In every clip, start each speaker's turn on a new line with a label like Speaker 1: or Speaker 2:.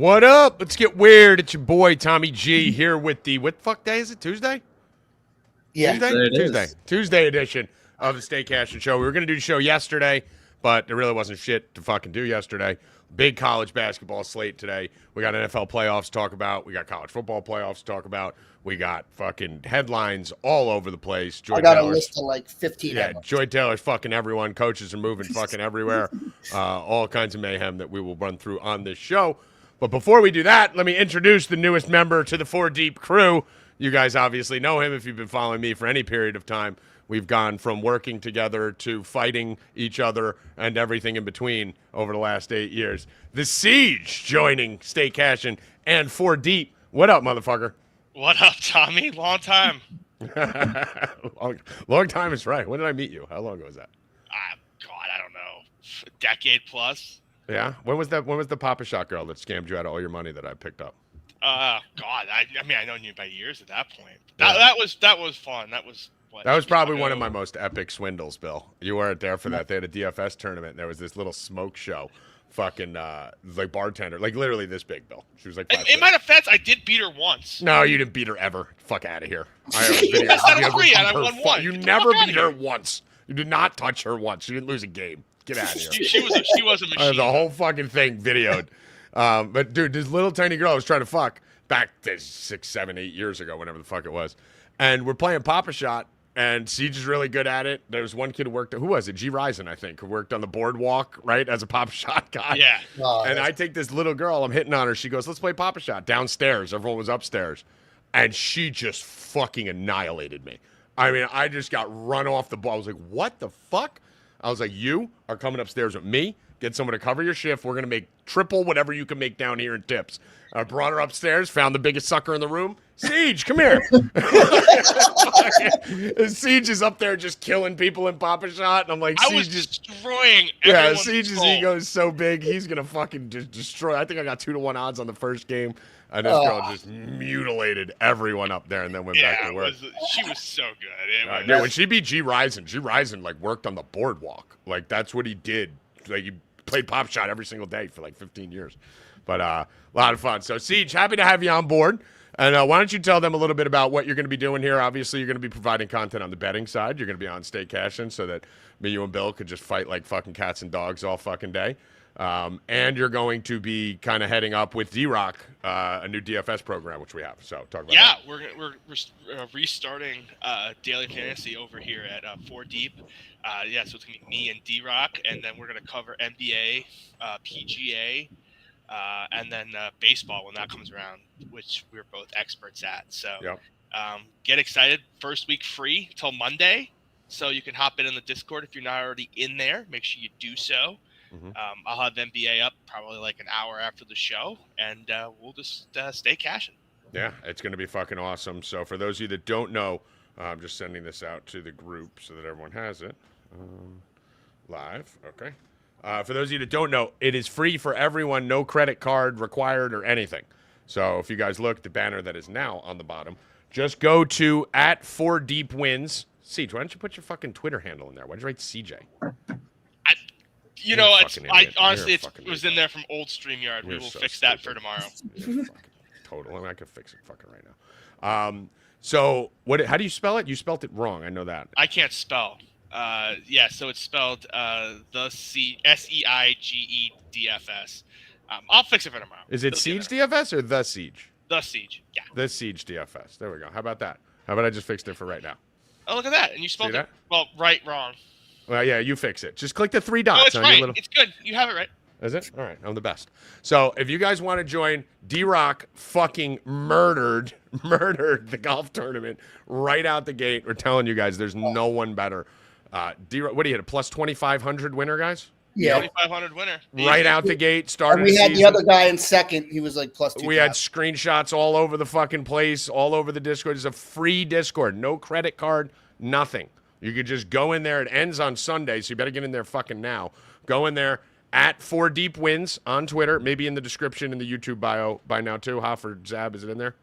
Speaker 1: What up? Let's get weird. It's your boy Tommy G here with the what the fuck day is it? Tuesday?
Speaker 2: Yeah,
Speaker 1: Tuesday edition of the Stay Cashin show. We were gonna do the show yesterday, but there really wasn't shit to fucking do yesterday. Big college basketball slate today. We got NFL playoffs to talk about. We got college football playoffs to talk about. We got fucking headlines all over the place.
Speaker 2: I got a list of like 15 headlines.
Speaker 1: Joy Taylor's fucking everyone. Coaches are moving fucking everywhere. All kinds of mayhem that we will run through on this show. But before we do that, let me introduce the newest member to the Four Deep crew. You guys obviously know him if you've been following me for any period of time. We've gone from working together to fighting each other and everything in between over the last 8 years. The Siege joining Stay Cashin and Four Deep. What up, motherfucker?
Speaker 3: What up, Tommy? Long time.
Speaker 1: long time is right. When did I meet you? How long ago was that?
Speaker 3: God, I don't know. A decade plus.
Speaker 1: Yeah. When was that? When was the Papa Shot girl that scammed you out of all your money that I picked up?
Speaker 3: God, I mean, I known you by years at that point. That was fun. That was what?
Speaker 1: That was probably one of my most epic swindles, Bill. You weren't there for that. They had a DFS tournament. And there was this little smoke show. Fucking like bartender, like literally this big, Bill. She was like.
Speaker 3: In my defense, I did beat her once.
Speaker 1: No, you didn't beat her ever. Fuck out of here. I have
Speaker 3: videos. I agree, and I won one.
Speaker 1: You never beat her once. You did not touch her once. You didn't lose a game. Get out of here.
Speaker 3: she was a machine.
Speaker 1: The whole fucking thing videoed. But dude, this little tiny girl I was trying to fuck back 6, 7, 8 years ago, whenever the fuck it was, and we're playing Papa Shot. And Siege is really good at it. There was one kid who worked, who was it? G. Rison, I think, who worked on the boardwalk, right, as a Papa Shot guy.
Speaker 3: Yeah.
Speaker 1: And I take this little girl, I'm hitting on her. She goes, let's play Papa Shot downstairs. Everyone was upstairs. And she just fucking annihilated me. I mean, I just got run off the ball. I was like, what the fuck? I was like, you are coming upstairs with me. Get someone to cover your shift. We're going to make triple whatever you can make down here in tips. I brought her upstairs, found the biggest sucker in the room. Siege, come here. Siege is up there just killing people in Papa Shot. And I'm like,
Speaker 3: I was destroying everyone's
Speaker 1: Siege's ego is so big, he's going to fucking just destroy. I think I got 2-1 odds on the first game. And this girl just mutilated everyone up there and then went back to work.
Speaker 3: She was so good.
Speaker 1: When she beat G. Rison, like, worked on the boardwalk. Like, that's what he did. Like, he played Pop Shot every single day for like 15 years. But a lot of fun. So, Siege, happy to have you on board. And why don't you tell them a little bit about what you're going to be doing here? Obviously, you're going to be providing content on the betting side. You're going to be on Stay Cashin so that me, you, and Bill could just fight like fucking cats and dogs all fucking day. And you're going to be kind of heading up with D-Rock, a new DFS program, which we have. So talk about that.
Speaker 3: We're restarting Daily Fantasy over here at 4 Deep. So it's going to be me and D-Rock, and then we're going to cover NBA, PGA, and then baseball when that comes around, which we're both experts at. So get excited. First week free till Monday, so you can hop in the Discord if you're not already in there. Make sure you do so. Mm-hmm. I'll have NBA up probably like an hour after the show, and we'll just stay cashing. Yeah,
Speaker 1: it's going to be fucking awesome. So for those of you that don't know, I'm just sending this out to the group so that everyone has it live. Okay. For those of you that don't know, it is free for everyone, no credit card required or anything. So if you guys look at the banner that is now on the bottom, just go to @4DeepWins. Siege, why don't you put your fucking Twitter handle in there? Why did you write CJ?
Speaker 3: I honestly, it was in there from old StreamYard. We will fix that for tomorrow.
Speaker 1: Total. I mean, I can fix it fucking right now. So what? How do you spell it? You spelled it wrong. I know that.
Speaker 3: I can't spell. So it's spelled SEIGEDFS. I'll fix it for tomorrow.
Speaker 1: Is it Siege DFS or The Siege?
Speaker 3: The Siege, yeah.
Speaker 1: The Siege DFS. There we go. How about that? How about I just fixed it for right now?
Speaker 3: Oh, look at that. And you spelled it. Well, wrong.
Speaker 1: Well, yeah, you fix it. Just click the 3 dots.
Speaker 3: Oh, it's right. It's good. You have it right.
Speaker 1: Is it? All right. I'm the best. So if you guys want to join, D-Rock fucking murdered the golf tournament right out the gate. We're telling you guys, there's no one better. D-Rock, what do you hit? A plus 2,500 winner, guys?
Speaker 3: Yeah. 2,500 winner.
Speaker 1: Right out the gate. Started.
Speaker 2: And we had the other guy in second. He was like plus 2,000.
Speaker 1: We had screenshots all over the fucking place, all over the Discord. It's a free Discord. No credit card, nothing. You could just go in there. It ends on Sunday, so you better get in there fucking now. Go in there @4DeepWins on Twitter. Maybe in the description in the YouTube bio by now too. Hoff or Zab, is it in there?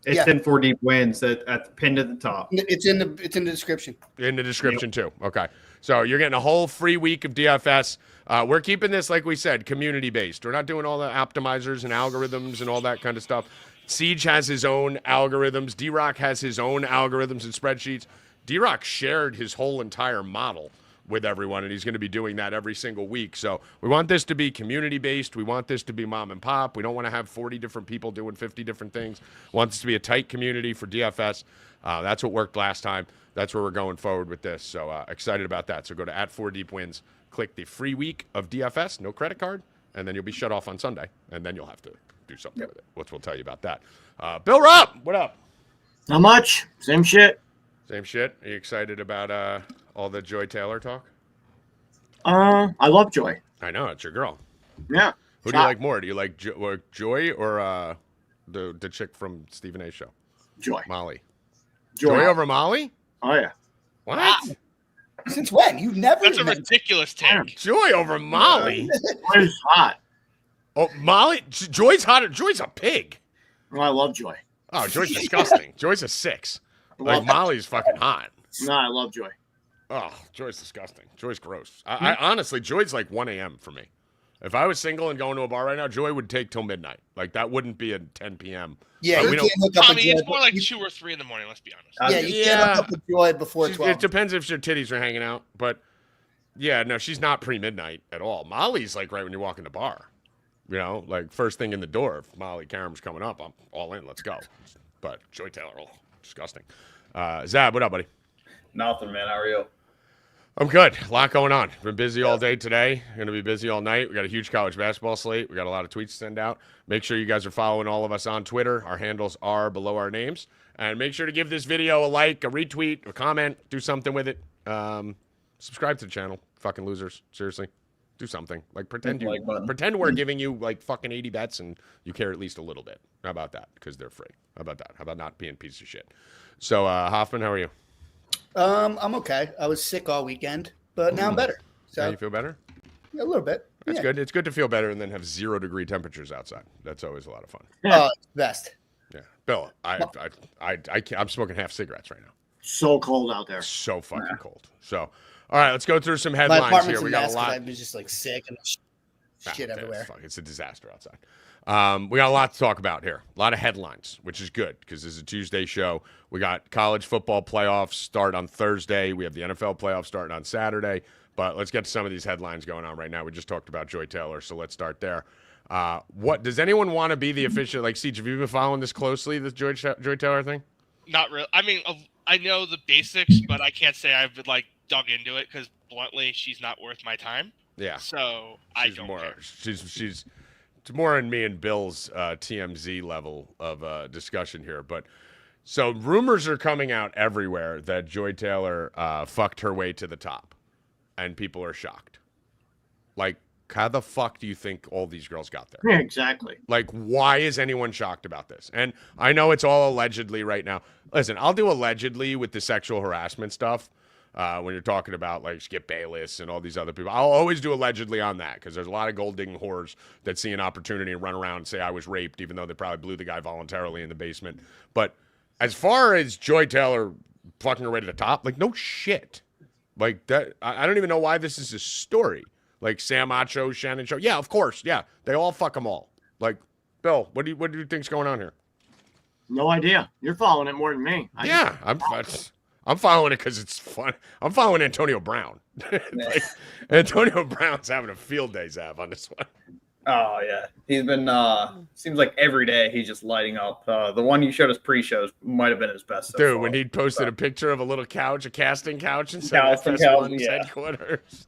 Speaker 4: It's in 4 deep wins at the pinned at the top.
Speaker 2: It's in the description.
Speaker 1: In the description too. Okay. So you're getting a whole free week of DFS. We're keeping this, like we said, community based. We're not doing all the optimizers and algorithms and all that kind of stuff. Siege has his own algorithms. D-Rock has his own algorithms and spreadsheets. D-Rock shared his whole entire model with everyone, and he's going to be doing that every single week. So we want this to be community-based. We want this to be mom and pop. We don't want to have 40 different people doing 50 different things. We want this to be a tight community for DFS. That's what worked last time. That's where we're going forward with this. So excited about that. So go to @4deepwins, click the free week of DFS, no credit card, and then you'll be shut off on Sunday, and then you'll have to do something with it, which we'll tell you about that. Bill Rupp, what up?
Speaker 5: Not much. Same shit.
Speaker 1: Same shit. Are you excited about all the Joy Taylor talk?
Speaker 5: I love Joy.
Speaker 1: I know, it's your girl.
Speaker 5: Yeah.
Speaker 1: Who do you like more? Do you like Joy or the chick from Stephen A. show?
Speaker 5: Joy.
Speaker 1: Molly.
Speaker 5: Joy.
Speaker 1: Joy over Molly?
Speaker 5: Oh, yeah.
Speaker 1: What?
Speaker 2: Wow. Since when? You've never.
Speaker 3: That's a ridiculous take.
Speaker 1: Joy over Molly?
Speaker 5: Joy's hot.
Speaker 1: Oh, Molly? Joy's hotter. Joy's a pig.
Speaker 5: Oh, I love Joy.
Speaker 1: Oh, Joy's disgusting. Joy's a 6. Like, Molly's fucking hot.
Speaker 5: No, I love Joy.
Speaker 1: Oh, Joy's disgusting. Joy's gross. I honestly, Joy's like 1 a.m. for me. If I was single and going to a bar right now, Joy would take till midnight. Like, that wouldn't be a 10 p.m.
Speaker 2: Yeah,
Speaker 1: we
Speaker 2: you
Speaker 1: don't.
Speaker 2: can't hook up
Speaker 3: Tommy,
Speaker 2: with Joy.
Speaker 3: it's more like 2 or 3 in the morning. Let's be honest.
Speaker 2: Yeah, you can't hook up with Joy before 12.
Speaker 1: It depends if your titties are hanging out. But, yeah, no, she's not pre-midnight at all. Molly's like right when you walk in the bar. You know, like first thing in the door. If Molly Karam's coming up, I'm all in. Let's go. But Joy Taylor, disgusting. Zab, what up, buddy?
Speaker 6: Nothing, man. How are you?
Speaker 1: I'm good. A lot going on. Been busy all day today. Going to be busy all night. We got a huge college basketball slate. We got a lot of tweets to send out. Make sure you guys are following all of us on Twitter. Our handles are below our names. And make sure to give this video a like, a retweet, a comment. Do something with it. Subscribe to the channel. Fucking losers. Seriously. Do something. Like pretend we're giving you like fucking 80 bets and you care at least a little bit. How about that? Because they're free. How about that? How about not being a piece of shit? So Hoffman, how are you?
Speaker 2: I'm okay. I was sick all weekend, but now I'm better. So
Speaker 1: Yeah, you feel better?
Speaker 2: a little bit.
Speaker 1: That's
Speaker 2: Yeah.
Speaker 1: good. It's good to feel better and then have 0-degree temperatures outside. That's always a lot of fun.
Speaker 2: Oh, it's the best.
Speaker 1: Yeah, Bill, I'm smoking half cigarettes right now.
Speaker 5: So cold out there.
Speaker 1: So fucking cold. So, all right, let's go through some
Speaker 2: My
Speaker 1: headlines
Speaker 2: apartment's
Speaker 1: here.
Speaker 2: a
Speaker 1: We got a
Speaker 2: mess 'cause
Speaker 1: lot.
Speaker 2: I was just like sick and shit everywhere.
Speaker 1: It's a disaster outside. We got a lot to talk about here. A lot of headlines, which is good because this is a Tuesday show. We got college football playoffs start on Thursday. We have the NFL playoffs starting on Saturday. But let's get to some of these headlines going on right now. We just talked about Joy Taylor, so let's start there. What does anyone want to be the official? Like, Siege, have you been following this closely, this Joy Taylor thing?
Speaker 3: Not really. I mean, I know the basics, but I can't say I've like dug into it because bluntly, she's not worth my time.
Speaker 1: Yeah.
Speaker 3: So I don't care.
Speaker 1: She's it's more in me and Bill's TMZ level of discussion here. But so rumors are coming out everywhere that Joy Taylor fucked her way to the top, and people are shocked. Like, how the fuck do you think all these girls got there?
Speaker 5: Yeah, exactly.
Speaker 1: Like, why is anyone shocked about this? And I know it's all allegedly right now. Listen, I'll do allegedly with the sexual harassment stuff when you're talking about, like, Skip Bayless and all these other people. I'll always do allegedly on that because there's a lot of gold-digging whores that see an opportunity and run around and say I was raped, even though they probably blew the guy voluntarily in the basement. But as far as Joy Taylor fucking her way to the top, like, no shit. Like, that, I don't even know why this is a story. Like Sam Acho, Shannon Show. Yeah, of course. Yeah, they all fuck them all. Like, Bill, what do you think's going on here?
Speaker 5: No idea. You're following it more than me.
Speaker 1: I'm following it because it's fun. I'm following Antonio Brown. Like, Antonio Brown's having a field day, Zav, on this one.
Speaker 6: Oh yeah, he's been. Seems like every day he's just lighting up. The one you showed us pre-shows might have been his best. So
Speaker 1: Dude,
Speaker 6: far.
Speaker 1: when he posted a picture of a little couch, a casting couch, and said
Speaker 6: Casting
Speaker 1: FS1's
Speaker 6: couch, yeah.
Speaker 1: headquarters.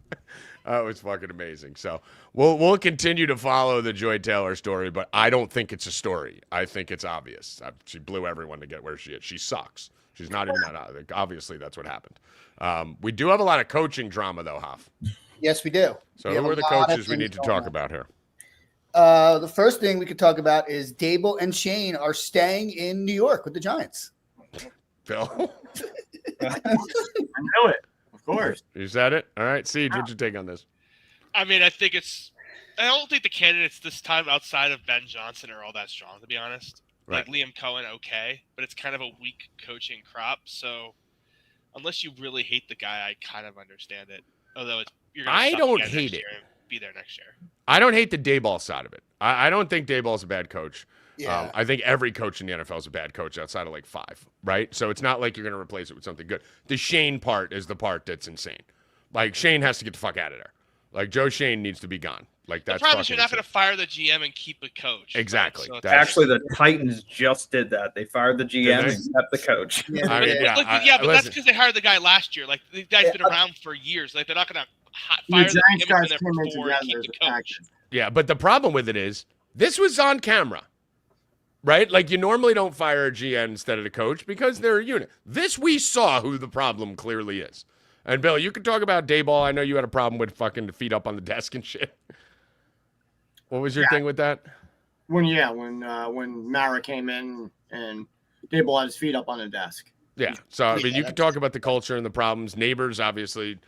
Speaker 1: It was fucking amazing. So we'll continue to follow the Joy Taylor story, but I don't think it's a story. I think it's obvious. She blew everyone to get where she is. She sucks. She's not even that. Obviously, that's what happened. We do have a lot of coaching drama, though, Hoff.
Speaker 2: Yes, we do.
Speaker 1: So
Speaker 2: We have
Speaker 1: who are
Speaker 2: a
Speaker 1: the
Speaker 2: lot of
Speaker 1: coaches we
Speaker 2: things
Speaker 1: need to
Speaker 2: going
Speaker 1: talk
Speaker 2: on.
Speaker 1: about here?
Speaker 2: The first thing we could talk about is Dable and Shane are staying in New York with the Giants.
Speaker 1: Bill?
Speaker 5: I know it. Of course.
Speaker 1: You said it? All right, Siege, what's your take on this?
Speaker 3: I mean, I don't think the candidates this time outside of Ben Johnson are all that strong, to be honest. Like Liam Cohen, okay, but it's kind of a weak coaching crop. So unless you really hate the guy, I kind of understand it. Although you're going to
Speaker 1: I don't hate it.
Speaker 3: And be there next year.
Speaker 1: I don't hate the Dayball side of it. I don't think Dayball's a bad coach.
Speaker 2: Yeah.
Speaker 1: I think every coach in the NFL is a bad coach outside of like 5, right? So it's not like you're going to replace it with something good. The Shane part is the part that's insane. Like, Shane has to get the fuck out of there. Like, Joe Shane needs to be gone. Like, that's
Speaker 3: the problem is you're not
Speaker 1: insane.
Speaker 3: going to fire the GM and keep a coach.
Speaker 1: Exactly.
Speaker 3: Right? So
Speaker 6: Actually, the Titans just did that. They fired the GM and kept the coach.
Speaker 1: I mean,
Speaker 3: but that's because they hired the guy last year. Like, the guy's been around for years. Like, they're not going to fire the
Speaker 5: Giants
Speaker 3: GM
Speaker 5: guys
Speaker 3: and
Speaker 5: came in
Speaker 3: before and
Speaker 5: together
Speaker 3: keep
Speaker 5: as
Speaker 3: the
Speaker 5: a
Speaker 3: coach.
Speaker 5: package.
Speaker 1: Yeah, but the problem with it is this was on camera, right? Like, you normally don't fire a GM instead of the coach because they're a unit. This, we saw who the problem clearly is. And, Bill, you could talk about Dayball. I know you had a problem with fucking the feet up on the desk and shit. What was your thing with that?
Speaker 5: When Mara came in and Dable had his feet up on the desk.
Speaker 1: Yeah. So, I mean, you could talk about the culture and the problems. Neighbors, obviously,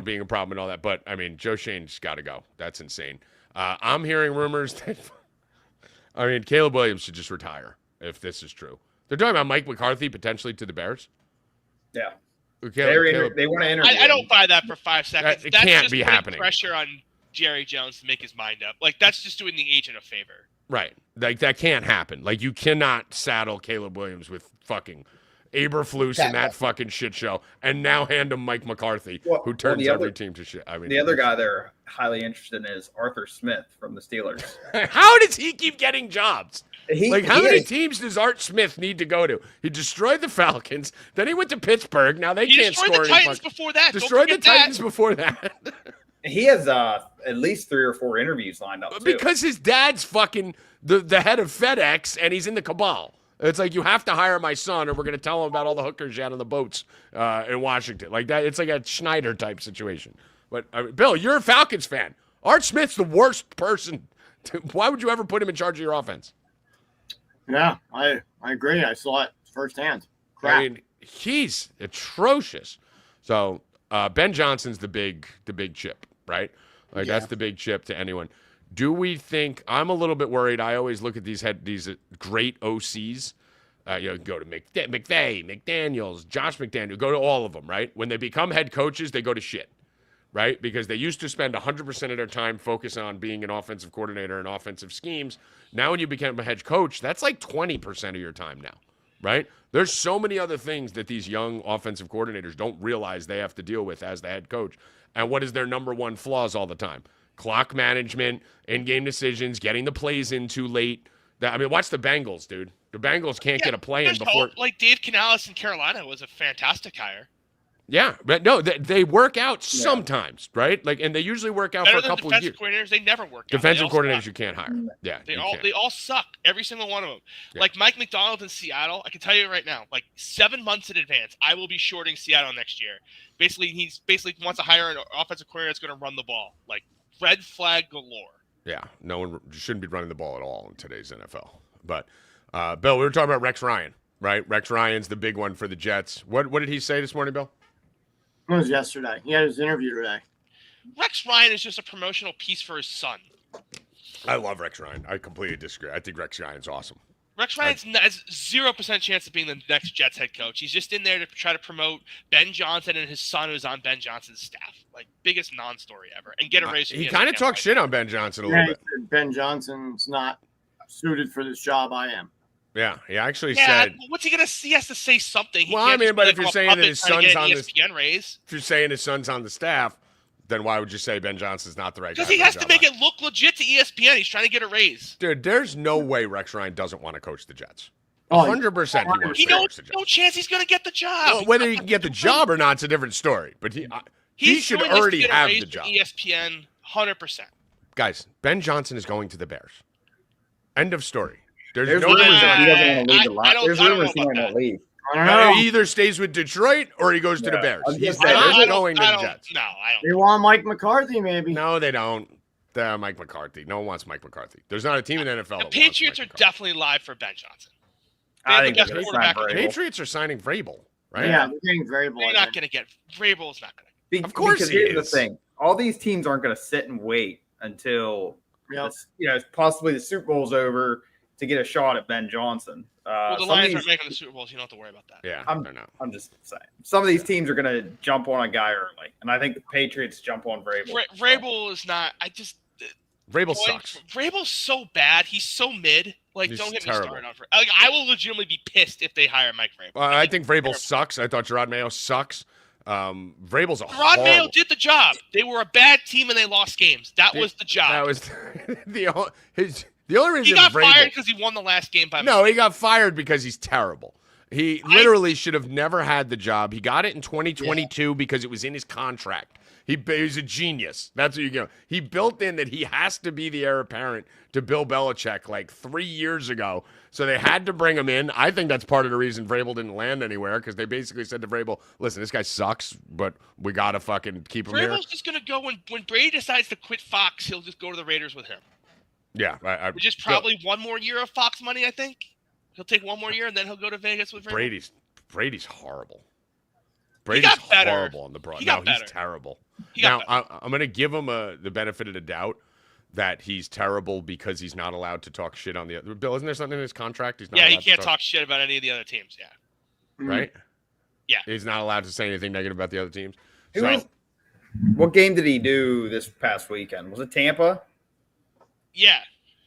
Speaker 1: being a problem and all that. But, I mean, Joe Shane's got to go. That's insane. I'm hearing rumors that, I mean, Caleb Williams should just retire if this is true. They're talking about Mike McCarthy potentially to the Bears.
Speaker 6: Yeah.
Speaker 1: Caleb,
Speaker 6: They want to interview
Speaker 3: I don't buy that for 5 seconds.
Speaker 1: It
Speaker 3: That's
Speaker 1: can't
Speaker 3: just
Speaker 1: be
Speaker 3: putting
Speaker 1: happening.
Speaker 3: Pressure on Jerry Jones to make his mind up. Like, that's just doing the agent a favor.
Speaker 1: Right. Like, that can't happen. Like, you cannot saddle Caleb Williams with fucking Eberflus and that fucking shit show and now hand him Mike McCarthy, who turns every team to shit. I mean,
Speaker 6: the other guy they're highly interested in is Arthur Smith from the Steelers.
Speaker 1: How does he keep getting jobs? How many
Speaker 6: is-
Speaker 1: teams does Art Smith need to go to? He destroyed the Falcons. Then he went to Pittsburgh. Now they
Speaker 3: He
Speaker 1: can't
Speaker 3: destroyed
Speaker 1: score
Speaker 3: the
Speaker 1: any
Speaker 3: Titans
Speaker 1: fuck-
Speaker 3: before that. Don't
Speaker 1: Destroyed the
Speaker 3: forget that.
Speaker 1: Titans before that.
Speaker 6: He has at least 3 or 4 interviews lined up too.
Speaker 1: Because his dad's fucking the head of FedEx and he's in the cabal. It's like, you have to hire my son or we're going to tell him about all the hookers you had on the boats in Washington. Like that. It's like a Schneider type situation. But I mean, Bill, you're a Falcons fan. Art Smith's the worst person. Why would you ever put him in charge of your offense?
Speaker 5: Yeah, I agree. I saw it firsthand. Crap.
Speaker 1: I mean, he's atrocious. So Ben Johnson's the big chip, right? Like that's the big chip to anyone. Do we think? I'm a little bit worried. I always look at these great OCs. Go to McVay, McDaniels, Josh McDaniel. Go to all of them, right? When they become head coaches, they go to shit, right? Because they used to spend 100% of their time focusing on being an offensive coordinator and offensive schemes. Now, when you become a head coach, that's like 20% of your time now, right? There's so many other things that these young offensive coordinators don't realize they have to deal with as the head coach. And what is their number one flaws all the time? Clock management, in-game decisions, getting the plays in too late. Watch the Bengals, dude. The Bengals can't get a play in
Speaker 3: There's
Speaker 1: before.
Speaker 3: hope. Like Dave Canales in Carolina was a fantastic hire.
Speaker 1: Yeah, but no, they work out sometimes, right? Like, and they usually work out
Speaker 3: Better
Speaker 1: for a couple of
Speaker 3: than
Speaker 1: years.
Speaker 3: defensive coordinators, they never work out.
Speaker 1: Defensive
Speaker 3: They all
Speaker 1: coordinators
Speaker 3: suck.
Speaker 1: you can't hire. Yeah,
Speaker 3: They all suck. Every single one of them.
Speaker 1: Yeah.
Speaker 3: Like Mike McDonald in Seattle, I can tell you right now, like 7 months in advance, I will be shorting Seattle next year. He wants to hire an offensive coordinator that's going to run the ball. Like red flag galore.
Speaker 1: Yeah, no one shouldn't be running the ball at all in today's NFL. But Bill, we were talking about Rex Ryan, right? Rex Ryan's the big one for the Jets. What did he say this morning, Bill?
Speaker 5: It was yesterday. He had his interview today.
Speaker 3: Rex Ryan is just a promotional piece for his son.
Speaker 1: I love Rex Ryan. I completely disagree. I think Rex Ryan's awesome.
Speaker 3: Rex Ryan's has 0% chance of being the next Jets head coach. He's just in there to try to promote Ben Johnson and his son, who's on Ben Johnson's staff. Like, biggest non-story ever. And get a raise.
Speaker 1: He kind of talks shit on Ben Johnson a little bit.
Speaker 5: Ben Johnson's not suited for this job. I am.
Speaker 1: Yeah, he actually
Speaker 3: Yeah,
Speaker 1: said.
Speaker 3: what's he gonna? He has to say something. He
Speaker 1: Well,
Speaker 3: can't
Speaker 1: I mean,
Speaker 3: just
Speaker 1: but
Speaker 3: be
Speaker 1: if you're
Speaker 3: like,
Speaker 1: saying
Speaker 3: "I'm
Speaker 1: that his
Speaker 3: trying to
Speaker 1: son's
Speaker 3: get
Speaker 1: on
Speaker 3: an
Speaker 1: this-
Speaker 3: ESPN raise,
Speaker 1: If you're saying his son's on the staff, then why would you say Ben Johnson's not the right guy?
Speaker 3: because he
Speaker 1: for the
Speaker 3: has to
Speaker 1: job?
Speaker 3: make it look legit to ESPN. He's trying to get a raise.
Speaker 1: Dude, there's no way Rex Ryan doesn't want to coach the Jets.
Speaker 5: Oh,
Speaker 1: 100% he wants
Speaker 3: He
Speaker 1: to coach the Jets.
Speaker 3: no chance he's gonna get the job.
Speaker 1: Well, whether he can get the job or not, it's a different story. But he
Speaker 3: He's
Speaker 1: should
Speaker 3: doing this to
Speaker 1: already
Speaker 3: get a
Speaker 1: have
Speaker 3: raise
Speaker 1: the
Speaker 3: from
Speaker 1: job.
Speaker 3: ESPN, 100%.
Speaker 1: Guys, Ben Johnson is going to the Bears. End of story. There's
Speaker 6: There's
Speaker 1: no
Speaker 6: rumors
Speaker 1: reason.
Speaker 6: that he doesn't want to leave the
Speaker 3: I
Speaker 6: line.
Speaker 3: don't-
Speaker 6: There's
Speaker 3: I don't know
Speaker 6: rumors he
Speaker 3: about
Speaker 6: might not leave.
Speaker 5: I don't know.
Speaker 1: He either stays with Detroit or he goes to the
Speaker 6: Yeah,
Speaker 1: Bears.
Speaker 6: I was
Speaker 1: He's
Speaker 6: gonna say,
Speaker 1: not
Speaker 6: there's
Speaker 1: going to the Jets.
Speaker 3: No, I don't.
Speaker 5: They want Mike McCarthy, maybe.
Speaker 1: No, they don't. Mike McCarthy. No one wants Mike McCarthy. There's not a team in the NFL.
Speaker 3: The
Speaker 1: that
Speaker 3: Patriots
Speaker 1: wants
Speaker 3: are
Speaker 1: Mike McCarthy.
Speaker 3: definitely live for Ben Johnson. They
Speaker 6: I
Speaker 3: have
Speaker 6: think
Speaker 3: the
Speaker 6: they're
Speaker 3: best
Speaker 6: gonna
Speaker 3: quarterback.
Speaker 6: sign
Speaker 3: in the
Speaker 6: Vrabel.
Speaker 1: Patriots are signing Vrabel, right?
Speaker 5: Yeah, they're getting very
Speaker 3: They're not going to get Vrabel's not going to.
Speaker 1: Of course
Speaker 6: because
Speaker 1: he
Speaker 6: here's
Speaker 1: is.
Speaker 6: the thing: all these teams aren't going to sit and wait until
Speaker 5: Yep.
Speaker 6: possibly the Super Bowl's over to get a shot at Ben Johnson.
Speaker 3: Well, the
Speaker 6: some of
Speaker 3: Lions
Speaker 6: these-
Speaker 3: aren't making the Super Bowls. You don't have to worry about that.
Speaker 1: Yeah,
Speaker 6: I'm-
Speaker 1: they're not.
Speaker 6: I'm just saying. Some of these teams are going to jump on a guy early, and I think the Patriots jump on Vrabel.
Speaker 3: Vrabel is not.
Speaker 1: Vrabel sucks.
Speaker 3: Vrabel's so bad. He's so mid. Like,
Speaker 1: He's
Speaker 3: don't get
Speaker 1: terrible.
Speaker 3: me started on Vrabel. Like, I will legitimately be pissed if they hire Mike Vrabel.
Speaker 1: I think Vrabel sucks. I thought Gerard Mayo sucks. Vrabel's a
Speaker 3: Rod
Speaker 1: horrible.
Speaker 3: Mayo did the job. They were a bad team and they lost games. That was the job.
Speaker 1: That was the only reason
Speaker 3: He got
Speaker 1: Vrabel,
Speaker 3: fired because he won the last game by
Speaker 1: No, he got fired because he's terrible. He literally should have never had the job. He got it in 2022 because it was in his contract. He's a genius. That's what you get. He built in that he has to be the heir apparent to Bill Belichick like 3 years ago. So they had to bring him in. I think that's part of the reason Vrabel didn't land anywhere because they basically said to Vrabel, listen, this guy sucks, but we got to fucking keep him here.
Speaker 3: Vrabel's just going to go when Brady decides to quit Fox, he'll just go to the Raiders with him.
Speaker 1: Yeah.
Speaker 3: Which is probably one more year of Fox money, I think. He'll take one more year and then he'll go to Vegas with Vrabel.
Speaker 1: Brady's horrible.
Speaker 3: He
Speaker 1: Brady's
Speaker 3: got better.
Speaker 1: horrible on the broad.
Speaker 3: He got
Speaker 1: No,
Speaker 3: better.
Speaker 1: he's terrible.
Speaker 3: He got
Speaker 1: Now, I'm going to give him the benefit of the doubt that he's terrible because he's not allowed to talk shit on the other. Bill, isn't there something in his contract? He's not
Speaker 3: Yeah, he
Speaker 1: allowed
Speaker 3: can't
Speaker 1: to
Speaker 3: talk shit about any of the other teams. Yeah.
Speaker 1: right?
Speaker 3: Yeah.
Speaker 1: He's not allowed to say anything negative about the other teams.
Speaker 6: Who
Speaker 1: So,
Speaker 6: was- What game did he do this past weekend? Was it Tampa?
Speaker 3: Yeah.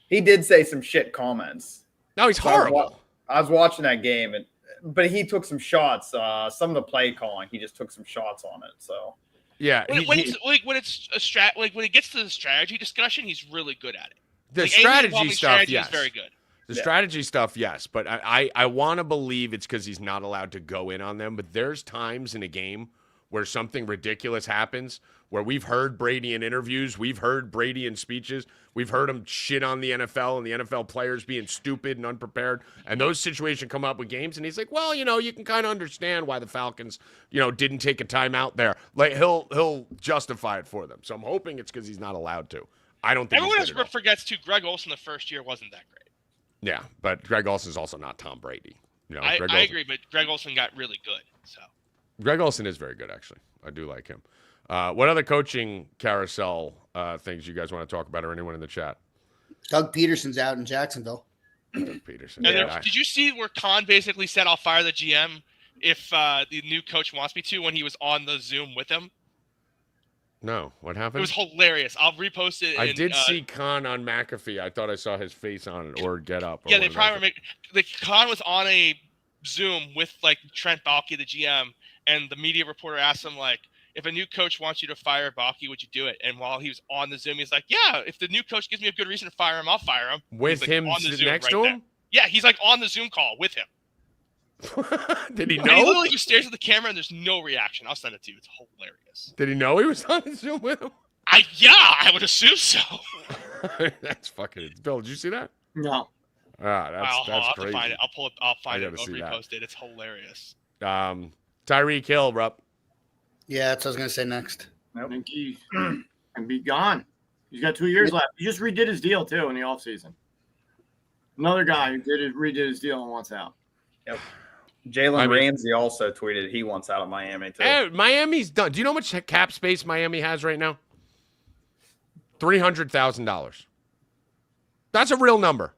Speaker 6: He did say some shit comments.
Speaker 1: no, he's horrible.
Speaker 6: I was watching that game, but he took some shots. Some of the play calling, he just took some shots on it. So
Speaker 1: Yeah,
Speaker 3: When it's a when it gets to the strategy discussion, he's really good at it.
Speaker 1: the
Speaker 3: Like, anything
Speaker 1: strategy
Speaker 3: involving
Speaker 1: stuff,
Speaker 3: strategy
Speaker 1: yes.
Speaker 3: is very good.
Speaker 1: The
Speaker 6: Yeah.
Speaker 1: strategy stuff, yes, but I want to believe it's because he's not allowed to go in on them. But there's times in a game where something ridiculous happens, where we've heard Brady in interviews, we've heard Brady in speeches, we've heard him shit on the NFL and the NFL players being stupid and unprepared, and those situations come up with games, and he's like, well, you can kind of understand why the Falcons, didn't take a timeout there. Like he'll justify it for them. So I'm hoping it's because he's not allowed to. I don't think
Speaker 3: Everyone
Speaker 1: he's good at all.
Speaker 3: forgets too. Greg Olson the first year wasn't that great.
Speaker 1: Yeah, but Greg Olson's also not Tom Brady.
Speaker 3: I
Speaker 1: Greg Olson,
Speaker 3: agree, but Greg Olson got really good. So
Speaker 1: Greg Olson is very good, actually. I do like him. What other coaching carousel things you guys want to talk about, or anyone in the chat?
Speaker 2: Doug Peterson's out in Jacksonville.
Speaker 1: Doug Peterson.
Speaker 3: and
Speaker 1: Yeah,
Speaker 3: then, did you see where Khan basically said, "I'll fire the GM if the new coach wants me to," when he was on the Zoom with him?
Speaker 1: no, what
Speaker 3: It
Speaker 1: happened?
Speaker 3: was hilarious. I'll repost it.
Speaker 1: I
Speaker 3: in,
Speaker 1: did see Khan on McAfee. I thought I saw his face on it, or Get Up. Or
Speaker 3: Yeah,
Speaker 1: one
Speaker 3: they
Speaker 1: of
Speaker 3: probably
Speaker 1: those.
Speaker 3: were making. Khan was on a Zoom with like Trent Baalke, the GM, and the media reporter asked him like, "If a new coach wants you to fire Baalke, would you do it?" And while he was on the Zoom, he's like, "Yeah, if the new coach gives me a good reason to fire him, I'll fire him."
Speaker 1: With
Speaker 3: He's, like,
Speaker 1: him
Speaker 3: on the
Speaker 1: sitting
Speaker 3: Zoom
Speaker 1: next
Speaker 3: right
Speaker 1: to
Speaker 3: there.
Speaker 1: him?
Speaker 3: Yeah, he's like on the Zoom call with him.
Speaker 1: Did he
Speaker 3: And he
Speaker 1: know?
Speaker 3: literally just stares at the camera and there's no reaction. I'll send it to you. It's hilarious.
Speaker 1: Did he know he was on Zoom with him?
Speaker 3: I would assume so.
Speaker 1: That's fucking. Bill, did you see that?
Speaker 5: No.
Speaker 1: That's
Speaker 3: I'll have
Speaker 1: crazy.
Speaker 3: to find it. I'll pull it. I'll find
Speaker 1: I
Speaker 3: it.
Speaker 1: gotta
Speaker 3: I'll
Speaker 1: see that.
Speaker 3: repost it. It's hilarious.
Speaker 1: Tyreek Hill, Rupp.
Speaker 2: Yeah, that's what I was going to say next.
Speaker 5: I think he can be gone. He's got 2 years left. He just redid his deal, too, in the offseason. Another guy who redid his deal and wants out.
Speaker 6: Yep. Jalen
Speaker 1: I mean-
Speaker 6: Ramsey also tweeted he wants out of Miami too.
Speaker 1: Hey, Miami's done. Do you know how much cap space Miami has right now? $300,000. That's a real number.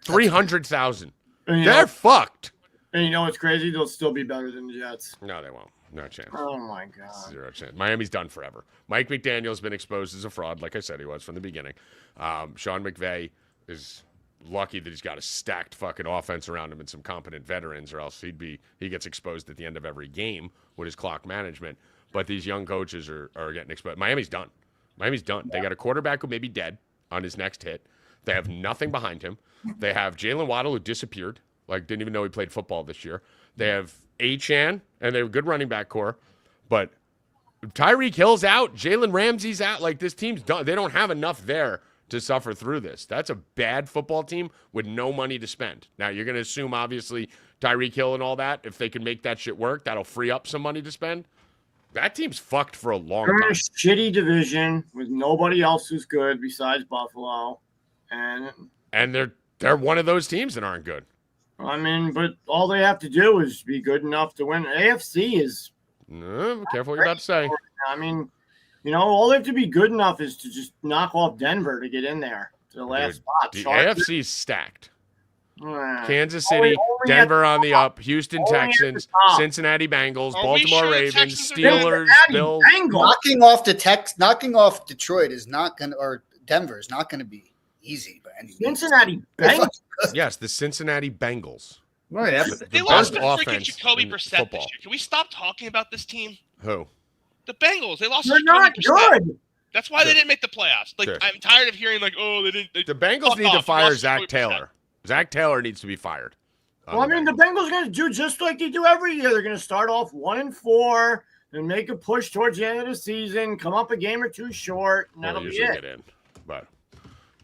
Speaker 1: 300,000.
Speaker 5: And
Speaker 1: They're fucked.
Speaker 5: and you know what's crazy? They'll still be better than the Jets.
Speaker 1: No, they won't. No chance.
Speaker 5: Oh, my God.
Speaker 1: Zero chance. Miami's done forever. Mike McDaniel's been exposed as a fraud, like I said he was from the beginning. Sean McVay is lucky that he's got a stacked fucking offense around him and some competent veterans, or else he gets exposed at the end of every game with his clock management. But these young coaches are getting exposed. Miami's done. Miami's done. They got a quarterback who may be dead on his next hit. They have nothing behind him. They have Jalen Waddle, who disappeared, like didn't even know he played football this year. They have Achane, and they have a good running back core. But Tyreek Hill's out. Jalen Ramsey's out. Like, this team's done. They don't have enough there to suffer through this. That's a bad football team with no money to spend. Now, you're going to assume, obviously, Tyreek Hill and all that, if they can make that shit work, that'll free up some money to spend. That team's fucked for a long
Speaker 5: They're in
Speaker 1: time.
Speaker 5: a shitty division with nobody else who's good besides Buffalo. And,
Speaker 1: they're one of those teams that aren't good.
Speaker 5: I mean, but all they have to do is be good enough to win. AFC is,
Speaker 1: No, careful what you're about to say.
Speaker 5: I mean, all they have to be good enough is to just knock off Denver to get in there. to the last
Speaker 1: Dude,
Speaker 5: spot.
Speaker 1: the
Speaker 5: Chargers,
Speaker 1: AFC's stacked.
Speaker 5: eh,
Speaker 1: Kansas
Speaker 5: Only-
Speaker 1: City,
Speaker 5: only at
Speaker 1: Denver
Speaker 5: the
Speaker 1: on the
Speaker 5: top.
Speaker 1: up, Houston
Speaker 5: Only at the
Speaker 1: Texans,
Speaker 5: top.
Speaker 1: Cincinnati Bengals,
Speaker 3: Are we
Speaker 1: Baltimore
Speaker 3: sure the
Speaker 1: Ravens,
Speaker 3: Texans are
Speaker 1: Steelers,
Speaker 5: Cincinnati
Speaker 1: Bills.
Speaker 5: Bengals.
Speaker 2: Knocking off Detroit is not gonna, or Denver is not gonna be easy by any means.
Speaker 5: Cincinnati
Speaker 2: They're
Speaker 5: Bengals.
Speaker 2: fucking-
Speaker 1: Yes, the Cincinnati Bengals.
Speaker 6: Right, that's
Speaker 1: The
Speaker 3: They
Speaker 1: best
Speaker 3: lost to freaking
Speaker 1: offense
Speaker 3: Jacoby
Speaker 1: in
Speaker 3: Brissett
Speaker 1: football.
Speaker 3: this year. Can we stop talking about this team?
Speaker 1: Who?
Speaker 3: The Bengals. They lost
Speaker 5: They're
Speaker 3: to Jacoby
Speaker 5: not
Speaker 3: Brissett.
Speaker 5: good.
Speaker 3: That's why they
Speaker 1: Sure.
Speaker 3: didn't make the playoffs. Like
Speaker 1: Sure.
Speaker 3: I'm tired of hearing like, oh, they didn't.
Speaker 1: The Bengals
Speaker 3: Fuck
Speaker 1: need to
Speaker 3: off.
Speaker 1: fire
Speaker 3: Lost to
Speaker 1: Zach
Speaker 3: Jacoby
Speaker 1: Taylor. Zach Taylor needs to be fired.
Speaker 5: Well, I mean, the Bengals are going to do just like they do every year. They're going to start off 1-4 and make a push towards the end of the season, come up a game or two short, and
Speaker 1: Well,
Speaker 5: that'll
Speaker 1: they
Speaker 5: be
Speaker 1: usually
Speaker 5: it.
Speaker 1: get in, but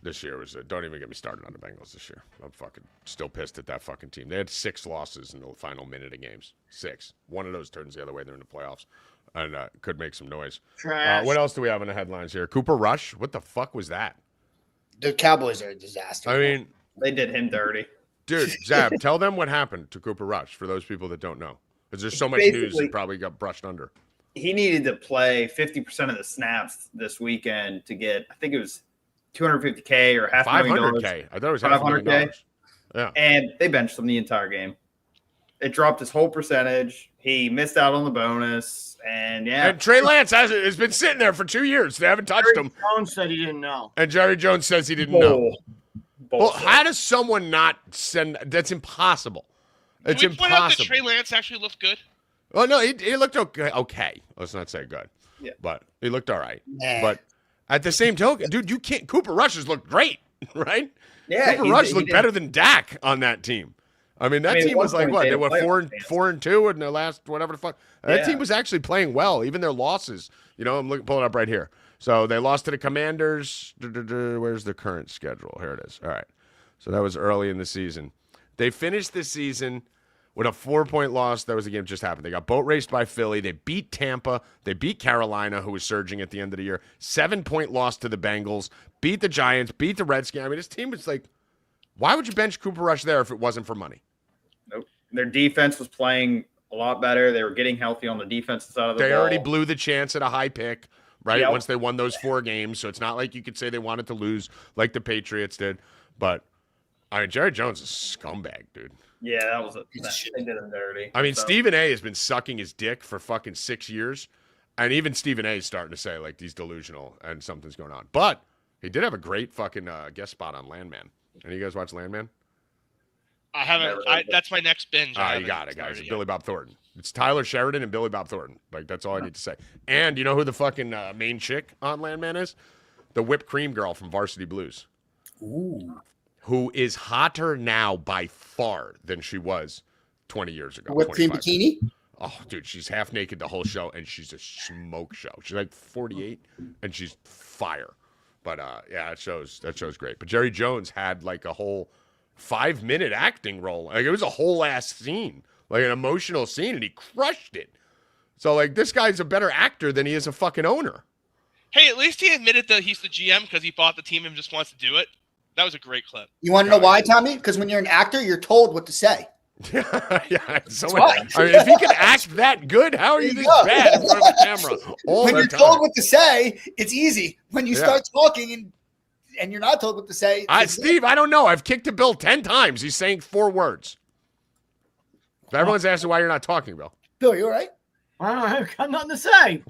Speaker 1: this year was. Don't even get me started on the Bengals this year. I'm fucking still pissed at that fucking team. They had 6 losses in the final minute of games. 6. One of those turns the other way. They're in the playoffs, and could make some noise.
Speaker 5: Trash.
Speaker 1: What else do we have in the headlines here? Cooper Rush. What the fuck was that?
Speaker 2: The Cowboys are a disaster.
Speaker 1: I mean,
Speaker 6: They did him dirty.
Speaker 1: dude, Zab, tell them what happened to Cooper Rush for those people that don't know, because there's so much news
Speaker 6: Basically-
Speaker 1: that probably got brushed under.
Speaker 6: He needed to play 50% of the snaps this weekend to get, I think it was $250K or $500,000.
Speaker 1: $500K. I thought it was $500K.
Speaker 6: $500K.
Speaker 1: Yeah.
Speaker 6: And they benched him the entire game. It dropped his whole percentage. He missed out on the bonus. And yeah.
Speaker 1: And Trey Lance has been sitting there for 2 years. They haven't touched him.
Speaker 5: Jones said he didn't know.
Speaker 1: And Jerry Jones says he didn't know.
Speaker 6: Bull-
Speaker 1: Well,
Speaker 6: bullshit.
Speaker 1: how does someone not send? That's impossible. It's
Speaker 3: Can we point out that
Speaker 1: impossible.
Speaker 3: Trey Lance actually looked good?
Speaker 1: Oh no, he looked okay. Okay, let's not say good.
Speaker 6: Yeah.
Speaker 1: But he looked all right.
Speaker 2: Nah.
Speaker 1: But at the same token, dude, you can't. Cooper Rush has looked great, right?
Speaker 6: Yeah,
Speaker 1: Cooper
Speaker 6: he-
Speaker 1: Rush
Speaker 6: he
Speaker 1: looked
Speaker 6: did.
Speaker 1: better than Dak on that team. I mean, that
Speaker 6: I mean, at
Speaker 1: team
Speaker 6: one
Speaker 1: was like
Speaker 6: point
Speaker 1: what?
Speaker 6: they
Speaker 1: They
Speaker 6: had
Speaker 1: were
Speaker 6: a
Speaker 1: four
Speaker 6: playoff chance.
Speaker 1: 4-2 in their last whatever the fuck. That
Speaker 6: Yeah.
Speaker 1: team was actually playing well, even their losses. You know, I'm pulling up right here. So they lost to the Commanders. Where's the current schedule? Here it is. All right. So that was early in the season. They finished the season with a 4-point loss. That was the game that just happened. They got boat raced by Philly. They beat Tampa. They beat Carolina, who was surging at the end of the year. 7-point loss to the Bengals. Beat the Giants. Beat the Redskins. I mean, this team was like, why would you bench Cooper Rush there if it wasn't for money?
Speaker 6: Nope. Their defense was playing a lot better. They were getting healthy on the defensive side of the
Speaker 1: They
Speaker 6: ball.
Speaker 1: already blew the chance at a high pick, right?
Speaker 6: Yep.
Speaker 1: Once they won those 4 games. So it's not like you could say they wanted to lose like the Patriots did. But, I mean, Jerry Jones is a scumbag, dude.
Speaker 6: Yeah, that was
Speaker 2: Piece of shit.
Speaker 6: they did him dirty.
Speaker 1: I mean,
Speaker 6: So,
Speaker 1: Stephen A. has been sucking his dick for fucking 6 years. And even Stephen A. is starting to say, like, he's delusional and something's going on. But he did have a great fucking guest spot on Landman. Any of you guys watch Landman?
Speaker 3: I haven't.
Speaker 6: Never heard of it.
Speaker 3: That's my next binge. I
Speaker 1: Ah, you
Speaker 3: haven't
Speaker 1: got it, guys.
Speaker 3: started
Speaker 1: It's
Speaker 3: yet.
Speaker 1: Billy Bob Thornton. It's Tyler Sheridan and Billy Bob Thornton. Like, that's all I need to say. And you know who the fucking main chick on Landman is? The whipped cream girl from Varsity Blues,
Speaker 2: Ooh.
Speaker 1: who is hotter now by far than she was 20 years ago.
Speaker 2: Whipped cream
Speaker 1: 25.
Speaker 2: bikini?
Speaker 1: Oh, dude, she's half naked the whole show, and she's a smoke show. She's like 48, and she's fire. But yeah, that show's great. But Jerry Jones had like a whole 5-minute acting role. Like it was a whole ass scene, like an emotional scene, and he crushed it. So like this guy's a better actor than he is a fucking owner.
Speaker 3: Hey, at least he admitted that he's the GM because he bought the team and just wants to do it. That was a great clip.
Speaker 2: You want to know why, Tommy? Because when you're an actor, you're told what to say.
Speaker 1: Yeah, someone,
Speaker 2: why.
Speaker 1: I mean, if he can act that good, how are you this
Speaker 2: Yeah.
Speaker 1: bad in front of the camera all
Speaker 2: When
Speaker 1: the
Speaker 2: you're
Speaker 1: time?
Speaker 2: told what to say, it's easy. When you
Speaker 1: Yeah.
Speaker 2: start talking and you're not told what to say, it's
Speaker 1: Steve, I don't know. I've kicked a Bill 10 times. He's saying 4 words. Everyone's asking why you're not talking, Bill.
Speaker 2: Bill, you all right?
Speaker 5: I don't know. I've got nothing to say.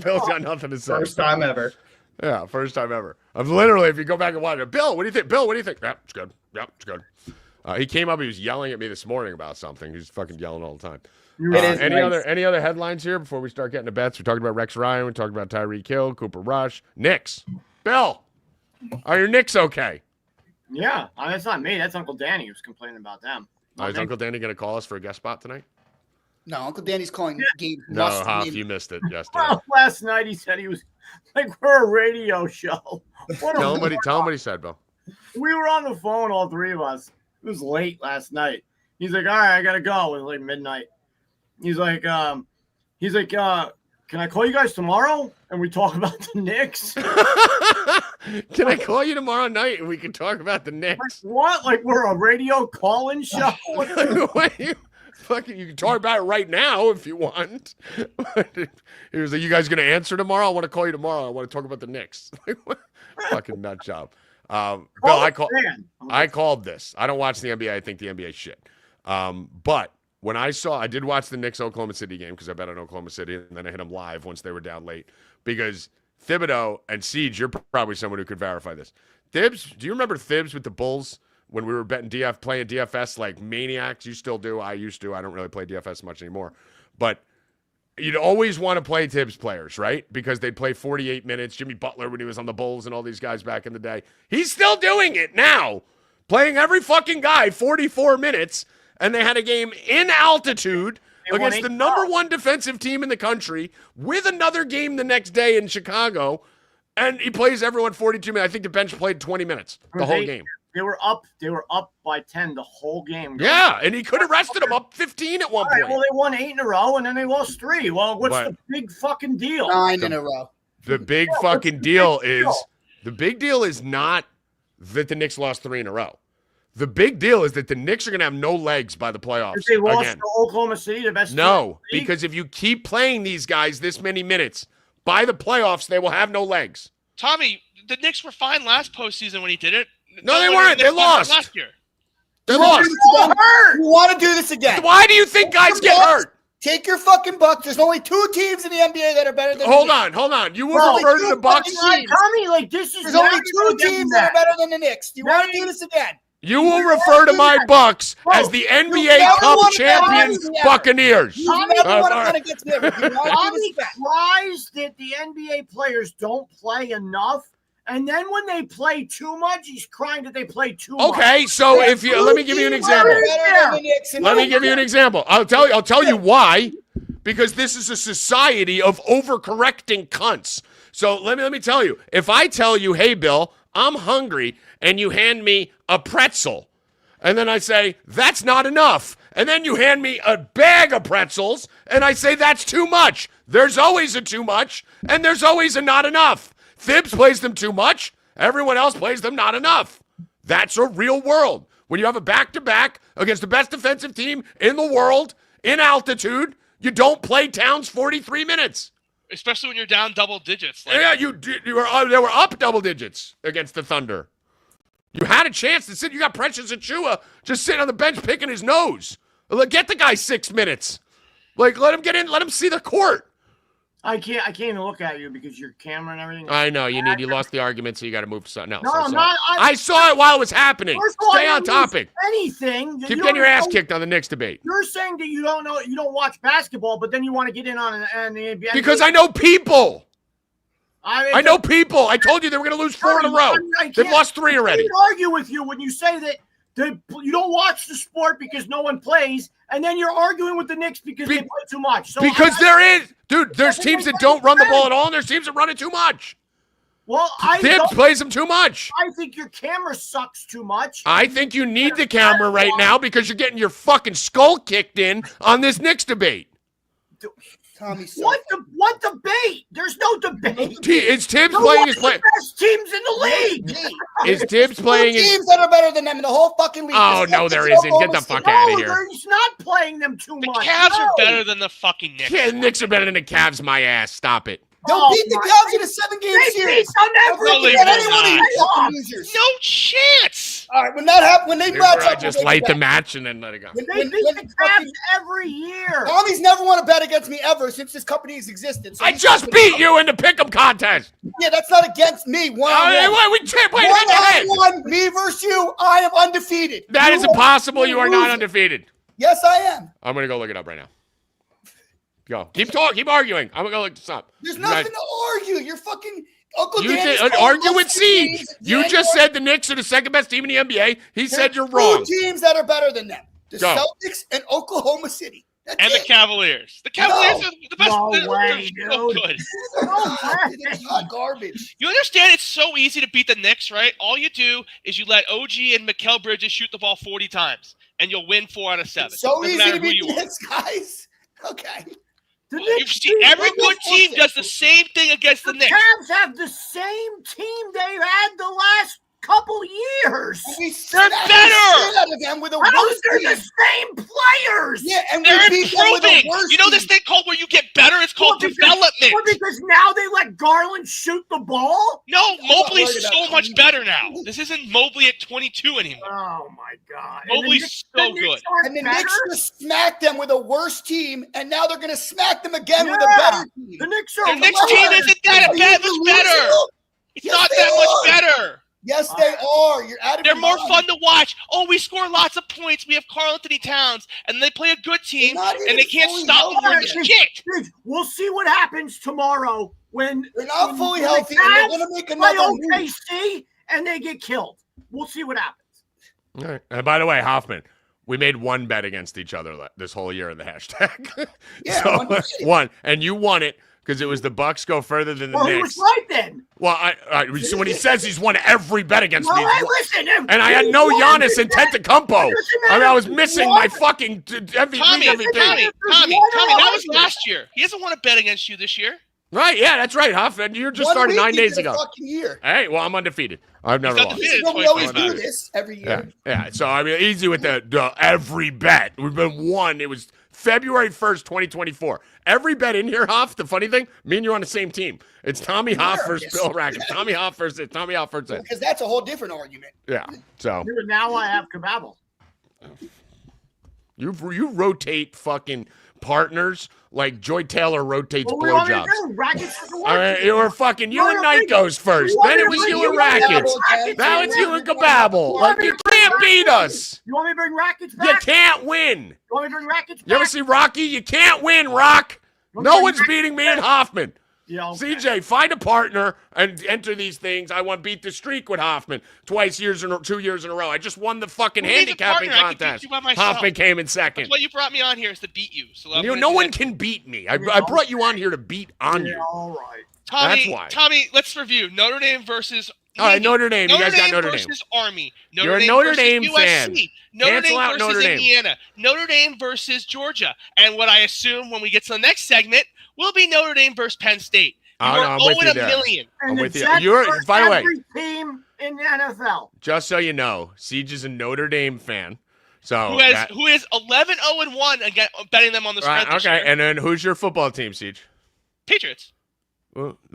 Speaker 1: Bill's got nothing to say.
Speaker 6: first time ever.
Speaker 1: Yeah, first time ever. I've literally, if you go back and watch it, Bill, what do you think? Bill, what do you think? Yeah, it's good. Yeah, it's good. He came up. He was yelling at me this morning about something. He's fucking yelling all the time.
Speaker 6: It is
Speaker 1: Any
Speaker 6: nice.
Speaker 1: any other headlines here before we start getting to bets? We talked about Rex Ryan. We talked about Tyreek Hill, Cooper Rush, Knicks. Bill, are your Knicks okay?
Speaker 5: Yeah, that's not me. That's Uncle Danny who's complaining about them.
Speaker 1: Is Uncle Danny going to call us for a guest spot tonight?
Speaker 2: No, Uncle Danny's calling Gabe
Speaker 1: No,
Speaker 2: Rust.
Speaker 1: Hoff, you missed it yesterday.
Speaker 5: Well, last night he said he was like, we're a radio show. What a
Speaker 1: Tell him what he said, Bill.
Speaker 5: We were on the phone, all 3 of us. It was late last night. He's like, all right, I gotta go. It was like midnight. He's like, can I call you guys tomorrow and we talk about the Knicks?
Speaker 1: Can I call you tomorrow night and we can talk about the
Speaker 5: Like,
Speaker 1: Knicks?
Speaker 5: what? Like we're a radio call-in show?
Speaker 1: What Fucking, you can talk about it right now if you want. He was like, "You guys gonna answer tomorrow? I want to call you tomorrow. I want to talk about the Knicks." Fucking nut job. Bill, I called this. I don't watch the NBA. I think the NBA is shit. But when I did watch the Knicks Oklahoma City game because I bet on Oklahoma City, and then I hit them live once they were down late because Thibodeau and Siege, you're probably someone who could verify this. Thibs, do you remember Thibs with the Bulls when we were betting playing DFS like maniacs? You still do. I used to. I don't really play DFS much anymore. But you'd always want to play Thibs players, right? Because they'd play 48 minutes. Jimmy Butler when he was on the Bulls and all these guys back in the day. He's still doing it now, playing every fucking guy 44 minutes. And they had a game in altitude against the number one defensive team in the country with another game the next day in Chicago. And he plays everyone 42 minutes. I think the bench played 20 minutes the whole game.
Speaker 5: They were up by 10 the whole game.
Speaker 1: Yeah, and he could have rested them up 15 at one point.
Speaker 5: Well, they won 8 in a row, and then they lost 3. Well, what's the big fucking deal?
Speaker 2: 9 in a row.
Speaker 1: The big fucking deal is not that the Knicks lost 3 in a row. The big deal is that the Knicks are going to have no legs by the playoffs.
Speaker 5: If they lost to Oklahoma City, the best.
Speaker 1: No, because if you keep playing these guys this many minutes, by the playoffs, they will have no legs.
Speaker 3: Tommy, the Knicks were fine last postseason when he did it.
Speaker 1: No, they weren't. They lost.
Speaker 3: Last year.
Speaker 1: They lost.
Speaker 2: You want to do this again?
Speaker 1: Why do you think guys get hurt?
Speaker 2: Take your fucking Bucks. There's only 2 teams in the NBA that are better than
Speaker 1: Hold on. You will refer to the Bucks.
Speaker 5: Tommy, like this is.
Speaker 2: There's only 2 teams that are better than the Knicks. Do you want to do this again?
Speaker 1: You will refer to my Bucks as the NBA Cup champion Buccaneers.
Speaker 5: Tommy cries that the NBA players don't play enough, and then when they play too much, he's crying that they play too much.
Speaker 1: Okay, so let me give you an example. Let me give you an example. I'll tell you why. Because this is a society of overcorrecting cunts. So let me tell you. If I tell you, hey, Bill, I'm hungry, and you hand me a pretzel, and then I say, that's not enough, and then you hand me a bag of pretzels, and I say, that's too much. There's always a too much, and there's always a not enough. Thibs plays them too much. Everyone else plays them not enough. That's a real world. When you have a back-to-back against the best defensive team in the world, in altitude, you don't play Towns 43 minutes.
Speaker 3: Especially when you're down double digits.
Speaker 1: They were up double digits against the Thunder. You had a chance to sit. You got Precious Achiuwa just sitting on the bench picking his nose. Get the guy 6 minutes. Let him get in. Let him see the court.
Speaker 5: I can't even look at you because your camera and everything.
Speaker 1: I know you lost the argument, so you got to move to something else.
Speaker 5: No,
Speaker 1: I saw it while it was happening. Stay on topic.
Speaker 5: Anything.
Speaker 1: Keep getting your ass kicked on the Knicks debate.
Speaker 5: You're saying that you don't watch basketball, but then you want to get in on the NBA.
Speaker 1: Because I know people. I know people. I told you they were going to lose 4 in a row. They've lost 3 already.
Speaker 5: I can't argue with you when you say that you don't watch the sport because no one plays, and then you're arguing with the Knicks because they play too much. So
Speaker 1: there's teams that don't run the ball at all, and there's teams that run it too much.
Speaker 5: Well,
Speaker 1: Thibs plays them too much.
Speaker 5: I think your camera sucks too much.
Speaker 1: I think you need the camera right now because you're getting your fucking skull kicked in on this Knicks debate.
Speaker 2: Tommy,
Speaker 5: what debate? There's no debate.
Speaker 1: Is Tibbs playing his play?
Speaker 5: Best teams in the league.
Speaker 1: Is Tibbs playing his
Speaker 2: teams that are better than them in the whole fucking league?
Speaker 1: Oh no, there isn't. Get the fuck out of here.
Speaker 5: He's not playing them too much.
Speaker 3: The Cavs are better than the fucking Knicks.
Speaker 1: Yeah, the Knicks are better than the Cavs. My ass. Stop it.
Speaker 2: They'll beat the Cavs in a 7-game series.
Speaker 3: No chance.
Speaker 2: All right, when that happens, when they match up,
Speaker 1: just light the match and then let it go.
Speaker 5: They beat the Cavs every year.
Speaker 2: Tommy's never won a bet against me ever since this company has existed. So
Speaker 1: I just beat you in the pick'em contest.
Speaker 2: Yeah, that's not against me. One-on-one, me versus you. I am undefeated.
Speaker 1: That is impossible. You are not undefeated.
Speaker 2: Yes, I am.
Speaker 1: I'm gonna go look it up right now. Go. Keep talking. Keep arguing. I'm gonna go look this up.
Speaker 2: There's nothing to argue. You're fucking Uncle Dan.
Speaker 1: Argue with Siege. You just said the Knicks are the second best team in the NBA. He said you're wrong.
Speaker 2: 2 teams that are better than them: the Celtics and Oklahoma City.
Speaker 3: And the Cavaliers. The Cavaliers are the best.
Speaker 5: No way,
Speaker 3: dude. So good.
Speaker 2: It's not garbage.
Speaker 3: You understand it's so easy to beat the Knicks, right? All you do is you let OG and Mikal Bridges shoot the ball 40 times, and you'll win 4 out of 7.
Speaker 2: It's so easy to beat the Knicks, guys. Okay.
Speaker 3: You see, every good team does the same thing against the Knicks.
Speaker 5: The Cavs have the same team they've had the last couple years.
Speaker 2: And we
Speaker 3: They're
Speaker 2: smacked
Speaker 3: better!
Speaker 2: the shit out of them with a
Speaker 5: How
Speaker 2: worse
Speaker 5: they're
Speaker 2: team.
Speaker 5: the same players?
Speaker 2: Yeah, and
Speaker 3: They're
Speaker 2: we beat them with a
Speaker 3: improving.
Speaker 2: worse
Speaker 3: You know this
Speaker 2: team.
Speaker 3: thing called where you get better? It's called
Speaker 5: Well,
Speaker 3: development.
Speaker 5: because now they let Garland shoot the ball?
Speaker 3: No, Mobley's
Speaker 2: worried about
Speaker 3: so much
Speaker 2: Cleveland.
Speaker 3: better now. This isn't Mobley at 22 anymore.
Speaker 5: Oh, my God. And the
Speaker 3: Mobley's
Speaker 5: Knicks-
Speaker 3: so
Speaker 5: the Knicks
Speaker 3: good.
Speaker 5: aren't
Speaker 2: And the
Speaker 5: better?
Speaker 2: Knicks just smacked them with a worse team, and now they're going to smack them again with a
Speaker 5: Yeah.
Speaker 2: better team.
Speaker 5: The Knicks are
Speaker 3: The next team isn't that
Speaker 2: Are you
Speaker 3: much
Speaker 2: delusional?
Speaker 3: better. It's
Speaker 2: Yes,
Speaker 3: not
Speaker 2: they
Speaker 3: that
Speaker 2: are.
Speaker 3: much better.
Speaker 2: Yes, they are. You're out of
Speaker 3: They're
Speaker 2: your
Speaker 3: more
Speaker 2: mind.
Speaker 3: fun to watch. Oh, we score lots of points. We have Karl Anthony Towns, and they play a good team,
Speaker 2: Not
Speaker 3: and they
Speaker 2: even
Speaker 3: can't
Speaker 2: fully
Speaker 3: stop them from
Speaker 2: healthy
Speaker 3: getting
Speaker 2: yet.
Speaker 3: kicked.
Speaker 5: Dude, we'll see what happens tomorrow when
Speaker 2: They're not
Speaker 5: when
Speaker 2: fully
Speaker 5: the
Speaker 2: healthy, and they're
Speaker 5: Cavs
Speaker 2: going to make
Speaker 5: play
Speaker 2: another move.
Speaker 5: OKC and they get killed. We'll see what happens.
Speaker 1: All right. And by the way, Hoffman, we made one bet against each other this whole year in the hashtag.
Speaker 2: Yeah,
Speaker 1: So,
Speaker 2: one did.
Speaker 1: one, and you won it because it was the Bucks go further than the
Speaker 5: Well, he
Speaker 1: Knicks.
Speaker 5: was right then.
Speaker 1: Well, so when he says he's won every bet against
Speaker 5: Well,
Speaker 1: me,
Speaker 5: hey,
Speaker 1: he's won.
Speaker 5: listen.
Speaker 1: And I had no Giannis and Antetokounmpo. I mean, I was missing my fucking MVP.
Speaker 3: Tommy,
Speaker 1: MVP.
Speaker 3: Tommy, that was last year. He doesn't want to bet against you this year.
Speaker 1: Right, yeah, that's right, Hoffman. You just
Speaker 2: 1
Speaker 1: started
Speaker 2: week
Speaker 1: 9
Speaker 2: into
Speaker 1: days
Speaker 2: the
Speaker 1: ago.
Speaker 2: fucking year.
Speaker 1: Hey, well, I'm undefeated. I've never
Speaker 3: He's
Speaker 1: lost.
Speaker 3: undefeated.
Speaker 2: Well, we always
Speaker 3: 25
Speaker 2: do this every year.
Speaker 1: Yeah. So I mean, easy with the every bet. We've been won. It was February 1st, 2024. Every bet in here, Hoff. The funny thing, me and you are on the same team. It's Tommy Hoff
Speaker 2: Sure,
Speaker 1: versus
Speaker 2: yes.
Speaker 1: Bill Rackett. Tommy Hoff versus it. Tommy Hoff versus it.
Speaker 2: Because that's a whole different argument.
Speaker 1: Yeah. So
Speaker 5: Dude, now I have Kababble.
Speaker 1: you rotate fucking partners like Joy Taylor rotates
Speaker 5: What do you want me to
Speaker 1: blowjobs.
Speaker 5: do? Rackets doesn't work.
Speaker 1: All right, you were fucking you
Speaker 5: No,
Speaker 1: and
Speaker 5: no,
Speaker 1: Knight
Speaker 5: wait.
Speaker 1: goes first.
Speaker 5: You want
Speaker 1: Then
Speaker 5: me
Speaker 1: it
Speaker 5: to
Speaker 1: was
Speaker 5: bring
Speaker 1: you
Speaker 5: you
Speaker 1: and
Speaker 5: and
Speaker 1: Rackets.
Speaker 5: Rackets
Speaker 1: Now
Speaker 5: in
Speaker 1: it's
Speaker 5: there?
Speaker 1: you and Kababble.
Speaker 5: You
Speaker 1: Like
Speaker 5: want me
Speaker 1: you
Speaker 5: to bring
Speaker 1: can't beat
Speaker 5: Rackets
Speaker 1: us.
Speaker 5: You want me to bring Rackets
Speaker 1: You
Speaker 5: back?
Speaker 1: can't win.
Speaker 5: You want me to bring Rackets back?
Speaker 1: You ever see Rocky? You can't win, Rock.
Speaker 5: You want me
Speaker 1: No
Speaker 5: to bring
Speaker 1: one's
Speaker 5: Rackets
Speaker 1: beating me
Speaker 5: back?
Speaker 1: and Hoffman.
Speaker 5: Yeah, okay.
Speaker 1: CJ, find a partner and enter these things. I want to beat the streak with Hoffman 2 years in a row. I just won the fucking
Speaker 3: Who needs a
Speaker 1: handicapping
Speaker 3: partner? I could beat
Speaker 1: contest.
Speaker 3: you by myself.
Speaker 1: Hoffman came in second.
Speaker 3: That's why you brought me on here is to beat you. So I'm gonna
Speaker 1: No
Speaker 3: do
Speaker 1: one
Speaker 3: that.
Speaker 1: can beat me. I brought you on here to beat on
Speaker 5: Yeah,
Speaker 1: you.
Speaker 5: all right.
Speaker 3: Tommy,
Speaker 1: That's why.
Speaker 3: Tommy, let's review Notre Dame versus.
Speaker 1: All right,
Speaker 3: Navy.
Speaker 1: Notre Dame. You guys got Notre Dame.
Speaker 3: versus Army.
Speaker 1: You're a Notre
Speaker 3: versus
Speaker 1: Dame
Speaker 3: USC.
Speaker 1: fan.
Speaker 3: Notre
Speaker 1: Cancel
Speaker 3: Dame
Speaker 1: out
Speaker 3: versus
Speaker 1: Notre Dame.
Speaker 3: Indiana. Notre Dame versus Georgia. And what I assume when we get to the next segment will be Notre Dame versus Penn State. You
Speaker 1: Oh, no,
Speaker 3: are
Speaker 1: I'm with
Speaker 3: 0
Speaker 1: you
Speaker 3: in a
Speaker 1: there.
Speaker 3: million.
Speaker 5: And
Speaker 1: I'm
Speaker 5: the
Speaker 1: with you.
Speaker 5: Jets
Speaker 1: You're-
Speaker 5: are
Speaker 1: by the way-
Speaker 5: every team in the NFL.
Speaker 1: Just so you know, Siege is a Notre Dame fan. So
Speaker 3: Who is 11-0-1 again, betting them on the spread
Speaker 1: right,
Speaker 3: this
Speaker 1: okay,
Speaker 3: year.
Speaker 1: and then who's your football team, Siege?
Speaker 3: Patriots.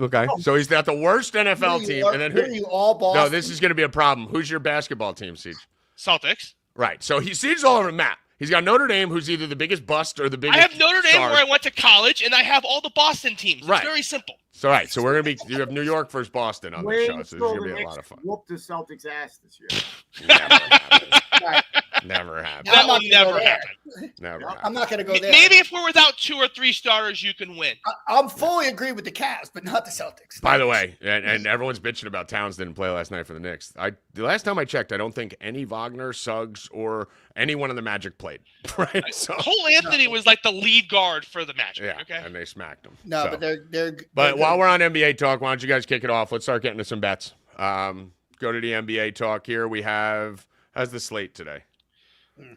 Speaker 1: Okay, so he's got the worst NFL team, and then
Speaker 2: Who are
Speaker 1: who?
Speaker 2: you all Boston?
Speaker 1: No, this is going to be a problem. Who's your basketball team, Siege?
Speaker 3: Celtics.
Speaker 1: Right. So Siege's all over the map. He's got Notre Dame, who's either the biggest bust or the biggest.
Speaker 3: I have Notre Dame
Speaker 1: star.
Speaker 3: where I went to college, and I have all the Boston teams.
Speaker 1: Right.
Speaker 3: It's very simple.
Speaker 1: So right. So we're gonna be. You have New York versus Boston on the
Speaker 5: Wait
Speaker 1: show. So this is
Speaker 5: until
Speaker 1: gonna
Speaker 5: the
Speaker 1: be a
Speaker 5: Knicks
Speaker 1: lot of fun.
Speaker 5: whoop the Celtics' ass this year.
Speaker 1: Never happened.
Speaker 2: Right.
Speaker 1: Never happened.
Speaker 3: That
Speaker 2: I'm
Speaker 3: will
Speaker 2: not gonna go
Speaker 3: never
Speaker 2: there.
Speaker 3: happen.
Speaker 1: Never
Speaker 5: I'm
Speaker 2: I'm
Speaker 1: happened.
Speaker 2: not going to go there.
Speaker 3: Maybe if we're without 2 or 3 starters, you can win.
Speaker 2: I'm fully agree with the Cavs, but not the Celtics.
Speaker 1: By the way, and everyone's bitching about Towns didn't play last night for the Knicks. The last time I checked, I don't think any Wagner, Suggs, or anyone in the Magic played. Right. So
Speaker 3: Cole Anthony was like the lead guard for the Magic.
Speaker 1: yeah,
Speaker 3: Okay.
Speaker 1: and they smacked him.
Speaker 2: No,
Speaker 1: So.
Speaker 2: but they're.
Speaker 1: But while we're on NBA talk, why don't you guys kick it off? Let's start getting to some bets. Go to the NBA talk here. We have how's the slate today?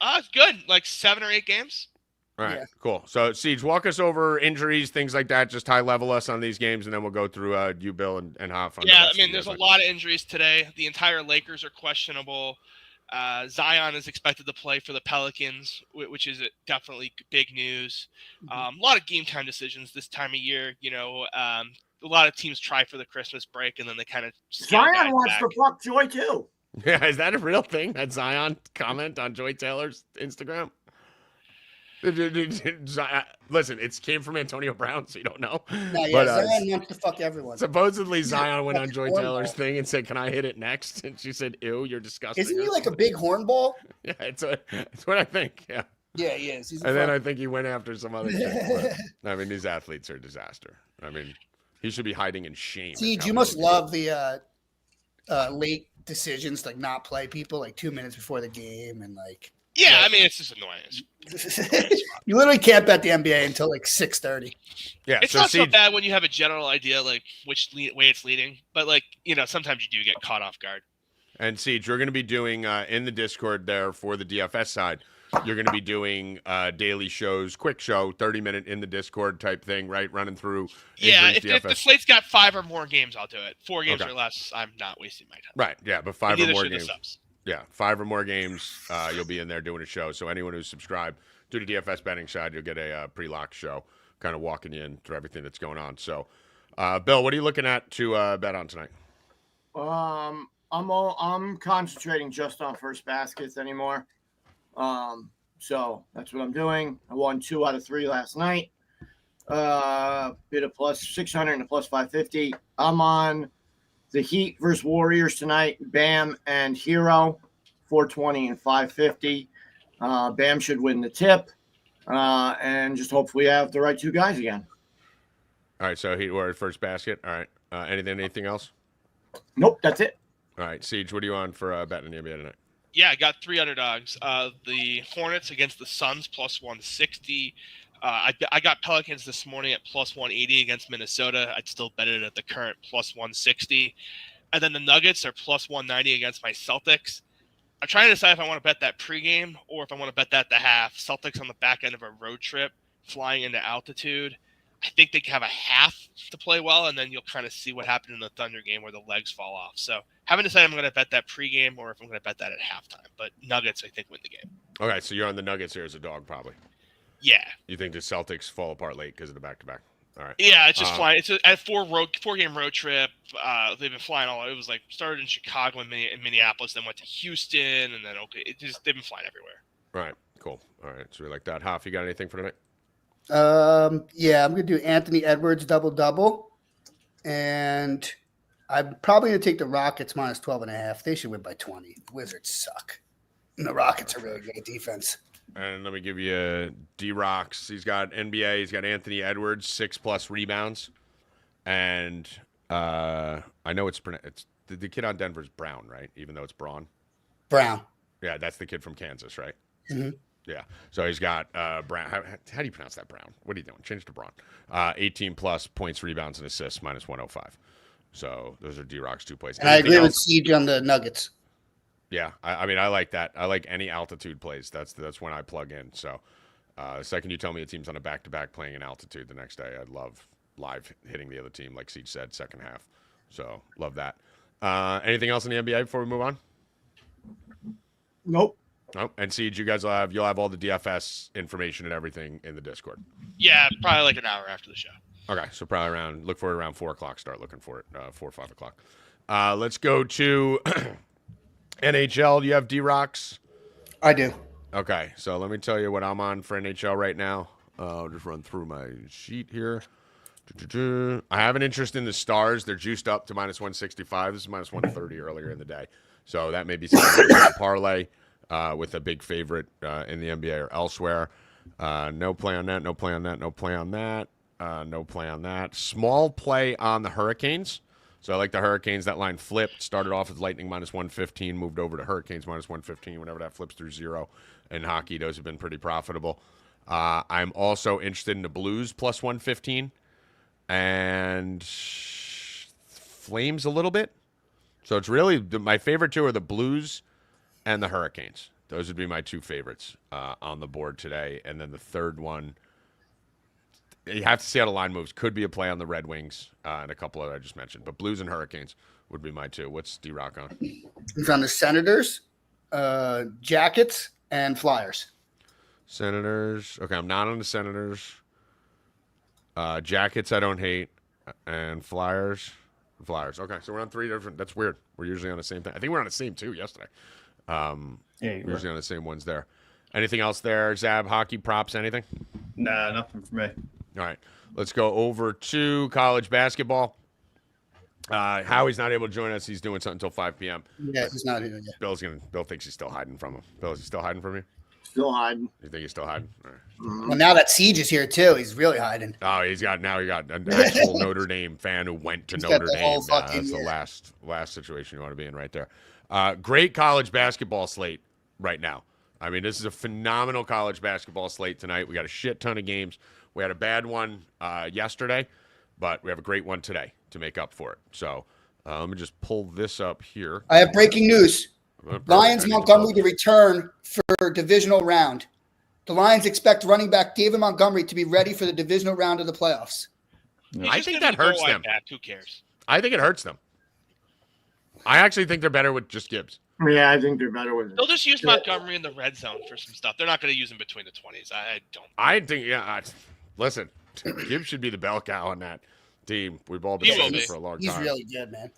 Speaker 3: It's good. Like 7 or 8 games.
Speaker 1: All right,
Speaker 2: Yeah.
Speaker 1: cool. So Siege, walk us over injuries, things like that. Just high level us on these games, and then we'll go through you, Bill, and Hoff. On the
Speaker 3: Yeah,
Speaker 1: best
Speaker 3: I mean,
Speaker 1: you
Speaker 3: there's
Speaker 1: guys
Speaker 3: a
Speaker 1: like.
Speaker 3: lot of injuries today. The entire Lakers are questionable. Zion is expected to play for the Pelicans, which is definitely big news. A lot of game time decisions this time of year. You know, a lot of teams try for the Christmas break, and then they kind of
Speaker 5: Zion wants to fuck Joy too.
Speaker 1: Yeah, is that a real thing? That Zion comment on Joy Taylor's Instagram? Listen, it came from Antonio Brown, so you don't know.
Speaker 2: No, yeah,
Speaker 1: But,
Speaker 2: Zion wants to fuck everyone.
Speaker 1: supposedly Zion went on Joy
Speaker 2: Hornball.
Speaker 1: Taylor's thing and said, "Can I hit it next?" And she said, "Ew, you're disgusting."
Speaker 2: Isn't he like a big hornball?
Speaker 1: Yeah, it's what I think. Yeah,
Speaker 2: Yeah, he is. He's a
Speaker 1: and then
Speaker 2: fuck-
Speaker 1: I think he went after some other kid. But, I mean, these athletes are a disaster. I mean, he should be hiding in shame.
Speaker 2: See,
Speaker 1: How
Speaker 2: you must
Speaker 1: many-
Speaker 2: love the late decisions, like not play people like 2 minutes before the game, and like
Speaker 3: Yeah, I mean, it's just annoying.
Speaker 2: you literally can't bet the NBA until like 6:30.
Speaker 1: Yeah,
Speaker 3: It's
Speaker 1: so
Speaker 3: not so
Speaker 1: Siege,
Speaker 3: bad when you have a general idea like which way it's leading, but like sometimes you do get caught off guard.
Speaker 1: and Siege, we're going to be doing in the Discord there for the DFS side. you're going to be doing daily shows, quick show, 30-minute in the Discord type thing, right? Running through.
Speaker 3: Yeah,
Speaker 1: injuries,
Speaker 3: if the slate's got 5 or more games, I'll do it. 4 games
Speaker 1: Okay.
Speaker 3: or less, I'm not wasting my time.
Speaker 1: Right, yeah, but 5 or
Speaker 3: Neither
Speaker 1: more
Speaker 3: should the
Speaker 1: games.
Speaker 3: subs.
Speaker 1: Yeah, 5 or more games, you'll be in there doing a show. So anyone who's subscribed to the DFS betting side, you'll get a pre-lock show, kind of walking you in through everything that's going on. So, Bill, what are you looking at to bet on tonight?
Speaker 5: I'm concentrating just on first baskets anymore. So that's what I'm doing. I won 2 out of 3 last night. Bid a plus 600 and a plus 550. I'm on the Heat versus Warriors tonight. Bam and Hero, 420 and 550. Bam should win the tip. And just hopefully have the right 2 guys again.
Speaker 1: All right, so Heat Warriors first basket. All right, anything else?
Speaker 5: Nope, that's it.
Speaker 1: All right, Siege, what are you on for betting in the NBA tonight?
Speaker 3: Yeah, I got 3 underdogs. The Hornets against the Suns plus 160. I got Pelicans this morning at plus 180 against Minnesota. I'd still bet it at the current plus 160. And then the Nuggets are plus 190 against my Celtics. I'm trying to decide if I want to bet that pregame or if I want to bet that the half. Celtics on the back end of a road trip, flying into altitude. I think they have a half to play well, and then you'll kind of see what happened in the Thunder game where the legs fall off. So haven't decided I'm going to bet that pregame or if I'm going to bet that at halftime. But Nuggets, I think, win the game.
Speaker 1: Okay, so you're on the Nuggets here as a dog, probably.
Speaker 3: Yeah.
Speaker 1: You think the Celtics fall apart late because of the back-to-back? All right.
Speaker 3: Yeah, it's just flying. It's a 4-game road trip. They've been flying all. It was like started in Chicago and Minneapolis, then went to Houston, and then they've been flying everywhere.
Speaker 1: All right, cool. All right, so we like that. Hoff, you got anything for tonight?
Speaker 2: Yeah, I'm gonna do Anthony Edwards double, and I'm probably gonna take the Rockets minus 12.5. They should win by 20. The Wizards suck, and the Rockets are really good at defense.
Speaker 1: And let me give you D-Rocks. He's got NBA. He's got Anthony Edwards, 6+ rebounds, and I know it's the kid on Denver's Brown, right? Even though it's Braun.
Speaker 2: Brown.
Speaker 1: Yeah, that's the kid from Kansas, right?
Speaker 2: Mm-hmm.
Speaker 1: Yeah. So he's got Brown. How do you pronounce that, Brown? What are you doing? Change to Braun. 18+ points, rebounds, and assists, minus 105. So those are D-Rock's 2 plays.
Speaker 2: And I agree with Siege on the Nuggets.
Speaker 1: Yeah, I mean, I like that. I like any altitude plays. That's when I plug in. So the second you tell me a team's on a back-to-back playing in altitude the next day, I'd love live hitting the other team, like Siege said, second half. So love that. Anything else in the NBA before we move on?
Speaker 5: Nope.
Speaker 1: Oh, and Siege, you'll have all the DFS information and everything in the Discord.
Speaker 3: Yeah, probably like an hour after the show.
Speaker 1: Okay, so probably look for it around 4 o'clock. Start looking for it, 4 or 5 o'clock. Let's go to NHL. Do you have D-Rocks?
Speaker 2: I do.
Speaker 1: Okay, so let me tell you what I'm on for NHL right now. I'll just run through my sheet here. I have an interest in the Stars. They're juiced up to minus 165. This is minus 130 earlier in the day. So that may be something to parlay with a big favorite in the NBA or elsewhere. No play on that, no play on that, no play on that, no play on that. Small play on the Hurricanes. So I like the Hurricanes. That line flipped. Started off with Lightning minus 115, moved over to Hurricanes minus 115. Whenever that flips through 0 in hockey, those have been pretty profitable. I'm also interested in the Blues plus 115 and Flames a little bit. So it's really my favorite 2 are the Blues and the Hurricanes. Those would be my 2 favorites on the board today. And then the third one, you have to see how the line moves. Could be a play on the Red Wings and a couple that I just mentioned. But Blues and Hurricanes would be my 2. What's D-Rock on?
Speaker 2: He's on the Senators, Jackets, and Flyers.
Speaker 1: Senators. Okay, I'm not on the Senators. Jackets I don't hate. And Flyers. Okay, so we're on 3 different. That's weird. We're usually on the same thing. I think we're on the same 2 yesterday. We're usually on the same ones there. Anything else there, Zab? Hockey props, anything?
Speaker 6: Nah, nothing for me.
Speaker 1: All right, let's go over to college basketball. Howie's not able to join us. He's doing something until 5 p.m.
Speaker 2: Yeah, he's not here yet.
Speaker 1: Bill thinks he's still hiding from him. Bill, is he still hiding from you?
Speaker 5: Still hiding.
Speaker 1: You think he's still hiding? All right.
Speaker 2: Well, now that Siege is here too, he's really hiding.
Speaker 1: Oh, he got an actual Notre Dame fan who went to
Speaker 2: He's
Speaker 1: Notre
Speaker 2: got the
Speaker 1: Dame.
Speaker 2: whole fucking
Speaker 1: That's the
Speaker 2: year.
Speaker 1: last situation you want to be in right there. Great college basketball slate right now. I mean, this is a phenomenal college basketball slate tonight. We got a shit ton of games. We had a bad one yesterday, but we have a great one today to make up for it. So let me just pull this up here.
Speaker 2: I have breaking news. Lions Montgomery to return for divisional round. The Lions expect running back David Montgomery to be ready for the divisional round of the playoffs.
Speaker 1: I think that hurts them.
Speaker 3: Back. Who cares?
Speaker 1: I think it hurts them. I actually think they're better with just Gibbs.
Speaker 5: Yeah, I think they're better with it.
Speaker 3: They'll just use Montgomery in the red zone for some stuff. They're not going to use him between the 20s. I don't.
Speaker 1: I think, listen, Gibbs should be the bell cow on that team. We've all been saying this for a long time.
Speaker 2: He's really good, man.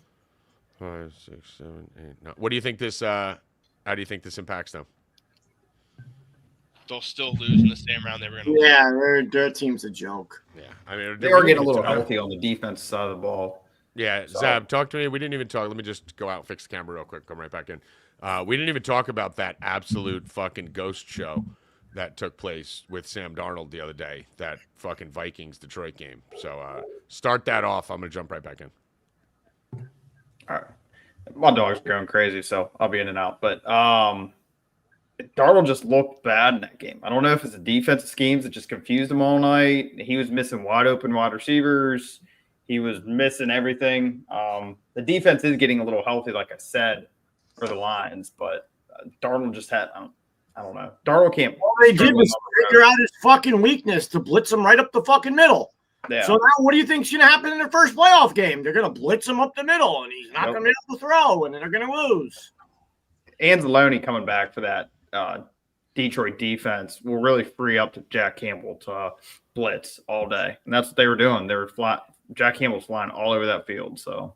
Speaker 1: 5, 6, 7, 8, 9. What do you think this? How do you think this impacts them?
Speaker 3: They'll still lose in the same round they were going to lose.
Speaker 5: Yeah, their team's a joke.
Speaker 1: Yeah, I mean
Speaker 6: They are getting a little healthy on the defense side of the ball.
Speaker 1: Yeah,
Speaker 6: So-
Speaker 1: Zab, talk to me. We didn't even talk. Let me just go out and fix the camera real quick. Come right back in. We didn't even talk about that absolute fucking ghost show that took place with Sam Darnold the other day. That fucking Vikings-Detroit game. So start that off. I'm going to jump right back in.
Speaker 6: All right. My dog's going crazy, so I'll be in and out. But Darnold just looked bad in that game. I don't know if it's the defensive schemes that just confused him all night. He was missing wide open wide receivers. He was missing everything. The defense is getting a little healthy, like I said, for the Lions. But Darnold just had I don't know. Darnold can't.
Speaker 5: All they did was figure out his fucking weakness to blitz him right up the fucking middle.
Speaker 6: Yeah.
Speaker 5: So now what do you think's going to happen in their first playoff game? They're going to blitz him up the middle, and he's not going to be able to throw, and then they're going to lose.
Speaker 6: Anzalone coming back for that Detroit defense will really free up Jack Campbell to blitz all day. And that's what they were doing. They were Jack Campbell's flying all over that field. So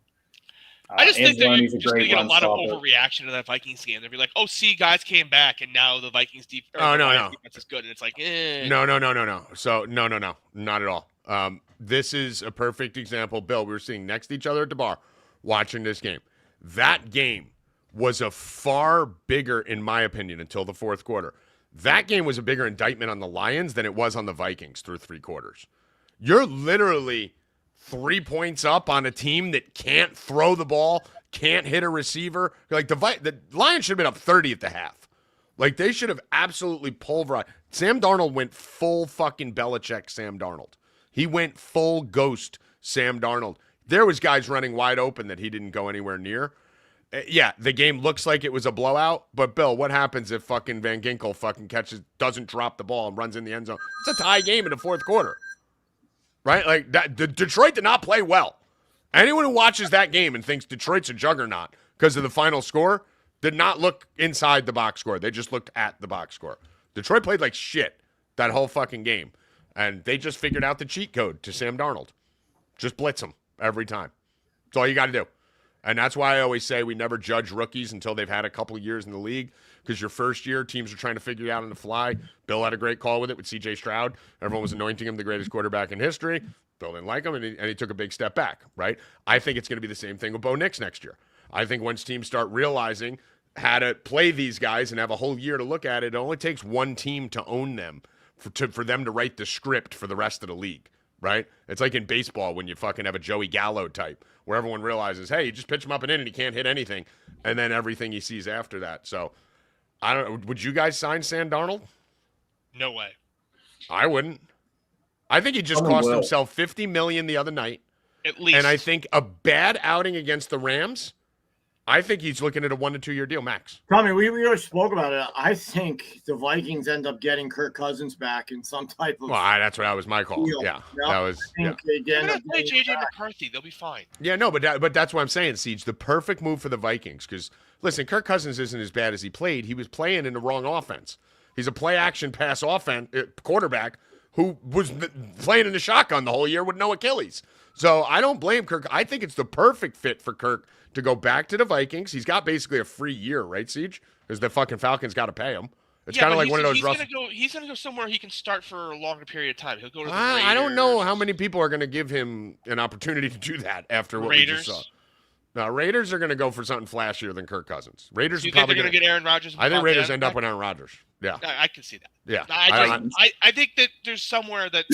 Speaker 3: I just think that you're
Speaker 6: Anzalone's
Speaker 3: just going to get a lot of
Speaker 6: stopper.
Speaker 3: overreaction to that Vikings game. They'll be like, oh, see, guys came back, and now the Vikings defense is good. And it's like,
Speaker 1: No. So, no, not at all. This is a perfect example. Bill, we were sitting next to each other at the bar watching this game. That game was a far bigger, in my opinion, until the fourth quarter. That game was a bigger indictment on the Lions than it was on the Vikings through 3 quarters. You're literally 3 points up on a team that can't throw the ball, can't hit a receiver. Like the Lions should have been up 30 at the half. Like they should have absolutely pulverized. Sam Darnold went full fucking Belichick Sam Darnold. He went full ghost Sam Darnold. There was guys running wide open that he didn't go anywhere near. Yeah, the game looks like it was a blowout, but Bill, what happens if fucking Van Ginkel fucking doesn't drop the ball and runs in the end zone? It's a tie game in the fourth quarter, right? Like Detroit did not play well. Anyone who watches that game and thinks Detroit's a juggernaut because of the final score did not look inside the box score. They just looked at the box score. Detroit played like shit that whole fucking game, and they just figured out the cheat code to Sam Darnold. Just blitz him every time. That's all you got to do. And that's why I always say we never judge rookies until they've had a couple of years in the league, because your first year, teams are trying to figure it out on the fly. Bill had a great call with it with C.J. Stroud. Everyone was anointing him the greatest quarterback in history. Bill didn't like him, and he took a big step back, right? I think it's going to be the same thing with Bo Nix next year. I think once teams start realizing how to play these guys and have a whole year to look at it, it only takes one team to own them for them to write the script for the rest of the league, right? It's like in baseball when you fucking have a Joey Gallo type where everyone realizes, hey, you just pitch him up an inning, he can't hit anything, and then everything he sees after that. So, I don't know. Would you guys sign Sam Darnold?
Speaker 3: no way.
Speaker 1: I wouldn't. I think he just cost himself $50 million the other night.
Speaker 3: At least.
Speaker 1: And I think a bad outing against the Rams, I think he's looking at a 1 to 2 year deal max.
Speaker 5: Tommy, we already spoke about it. I think the Vikings end up getting Kirk Cousins back in some type of.
Speaker 1: Well, that was my call.
Speaker 5: deal.
Speaker 1: Yeah,
Speaker 5: Yep.
Speaker 1: that was. Yeah.
Speaker 3: They're going to play J.J. McCarthy. They'll be fine.
Speaker 1: Yeah, no, but that's what I'm saying, Siege. The perfect move for the Vikings, because listen, Kirk Cousins isn't as bad as he played. He was playing in the wrong offense. He's a play action pass quarterback who was playing in the shotgun the whole year with no Achilles. So I don't blame Kirk. I think it's the perfect fit for Kirk to go back to the Vikings. He's got basically a free year, right, Siege? Because the fucking Falcons got to pay him. It's kind of like one of those.
Speaker 3: He's going to go somewhere he can start for a longer period of time. He'll go to the
Speaker 1: I don't know how many people are going to give him an opportunity to do that after what we just saw. No, Raiders are going to go for something flashier than Kirk Cousins. Raiders
Speaker 3: you
Speaker 1: are
Speaker 3: think
Speaker 1: probably
Speaker 3: they're going to get Aaron Rodgers?
Speaker 1: I think Raiders end up with Aaron Rodgers. Yeah,
Speaker 3: I can see that.
Speaker 1: Yeah,
Speaker 3: I think that there's somewhere that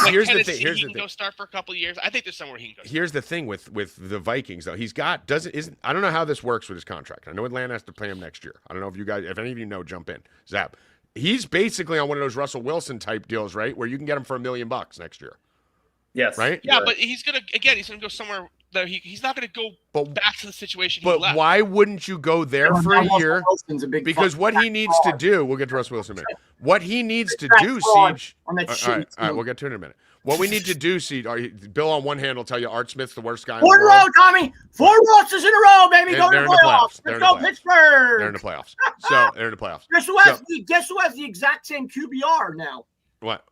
Speaker 1: here's
Speaker 3: Tennessee,
Speaker 1: the thing.
Speaker 3: he can go start for a couple of years. I think there's somewhere he can go.
Speaker 1: Here's the thing with the Vikings though. I don't know how this works with his contract. I know Atlanta has to pay him next year. I don't know if any of you know, jump in. Zap. He's basically on one of those Russell Wilson type deals, right? Where you can get him for $1 million next year.
Speaker 6: Yes.
Speaker 1: Right?
Speaker 3: Yeah, but he's gonna go somewhere that he's not gonna go back to the situation he
Speaker 1: But
Speaker 3: left.
Speaker 1: why wouldn't you go there for a year?
Speaker 5: Wilson's a big
Speaker 1: Because what he needs to do, we'll get to Russell Wilson in a minute. What he needs to do, Siege.
Speaker 5: On that
Speaker 1: All right, we'll get to it in a minute. What we need to do, Siege. Bill on one hand will tell you Art Smith's the worst guy in the
Speaker 5: Four in a
Speaker 1: world.
Speaker 5: row, Tommy. 4 losses in a row, baby.
Speaker 1: And
Speaker 5: Go to
Speaker 1: they're
Speaker 5: the
Speaker 1: in the
Speaker 5: playoffs.
Speaker 1: playoffs.
Speaker 5: Let's go, Pittsburgh.
Speaker 1: They're in the playoffs. So they're in the playoffs.
Speaker 5: Guess who has the exact same QBR now?
Speaker 1: What?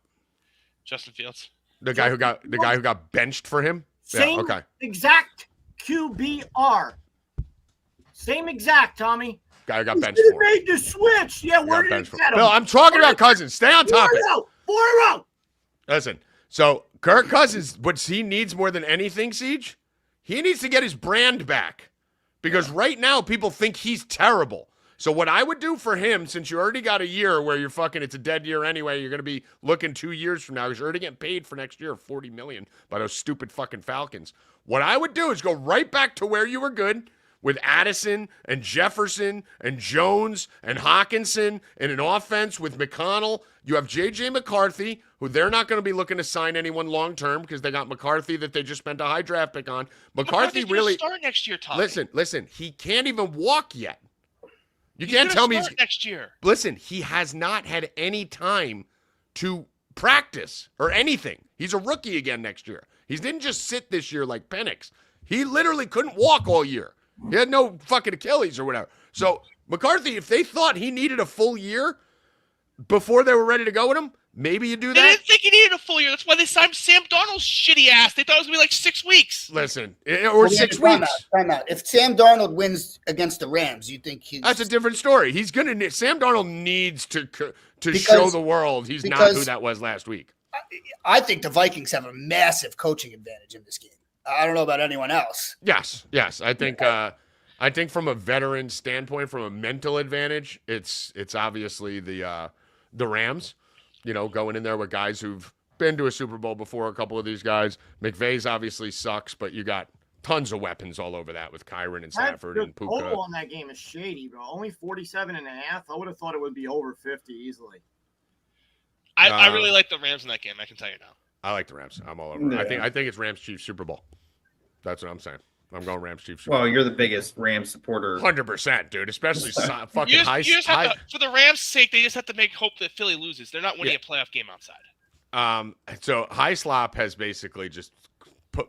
Speaker 3: Justin Fields.
Speaker 1: The guy who got benched for him?
Speaker 5: Same
Speaker 1: Yeah, okay.
Speaker 5: exact QBR. Same exact, Tommy.
Speaker 1: Guy who got
Speaker 5: He
Speaker 1: benched
Speaker 5: should have
Speaker 1: for him.
Speaker 5: made the switch. Yeah, where did he get him?
Speaker 1: Bill, I'm talking about Cousins. Stay on topic.
Speaker 5: 4 in a row.
Speaker 1: Listen, so Kirk Cousins, what he needs more than anything, Siege, he needs to get his brand back. Because right now people think he's terrible. So what I would do for him, since you already got a year where it's a dead year anyway, you're going to be looking 2 years from now because you're already getting paid for next year $40 million by those stupid fucking Falcons. What I would do is go right back to where you were good with Addison and Jefferson and Jones and Hawkinson in an offense with McConnell. You have J.J. McCarthy, who they're not going to be looking to sign anyone long-term because they got McCarthy that they just spent a high draft pick on. McCarthy really
Speaker 3: start next year, Tommy.
Speaker 1: Listen, he can't even walk yet. You
Speaker 3: He's
Speaker 1: can't tell me
Speaker 3: next year.
Speaker 1: Listen, he has not had any time to practice or anything. He's a rookie again next year. He didn't just sit this year like Penix. He literally couldn't walk all year. He had no fucking Achilles or whatever. So McCarthy, if they thought he needed a full year before they were ready to go with him, maybe you do that.
Speaker 3: They didn't think he needed a full year. That's why they signed Sam Darnold's shitty ass. They thought it was going to be like 6 weeks.
Speaker 1: Listen, or 6 weeks.
Speaker 2: Time out. If Sam Darnold wins against the Rams, you think he's...
Speaker 1: That's a different story. Sam Darnold needs to show the world he's not who that was last week.
Speaker 2: I think the Vikings have a massive coaching advantage in this game. I don't know about anyone else.
Speaker 1: Yes. I think from a veteran standpoint, from a mental advantage, it's obviously the Rams. You know, going in there with guys who've been to a Super Bowl before. A couple of these guys. McVay's obviously sucks, but you got tons of weapons all over that with Kyron and Stafford and Puka.
Speaker 5: The total on that game is shady, bro. Only 47.5. I would have thought it would be over 50 easily.
Speaker 3: I really like the Rams in that game. I can tell you now.
Speaker 1: I like the Rams. I'm all over.
Speaker 6: Yeah.
Speaker 1: I think it's Rams Chiefs Super Bowl. That's what I'm saying. I'm going Rams Chiefs Super
Speaker 6: Well,
Speaker 1: Bowl.
Speaker 6: you're the biggest Rams supporter.
Speaker 1: 100%, dude. Especially fucking
Speaker 3: You
Speaker 1: high.
Speaker 3: just have to, for the Rams' sake, they just have to make hope that Philly loses. They're not winning a playoff game outside.
Speaker 1: So High Slop has basically just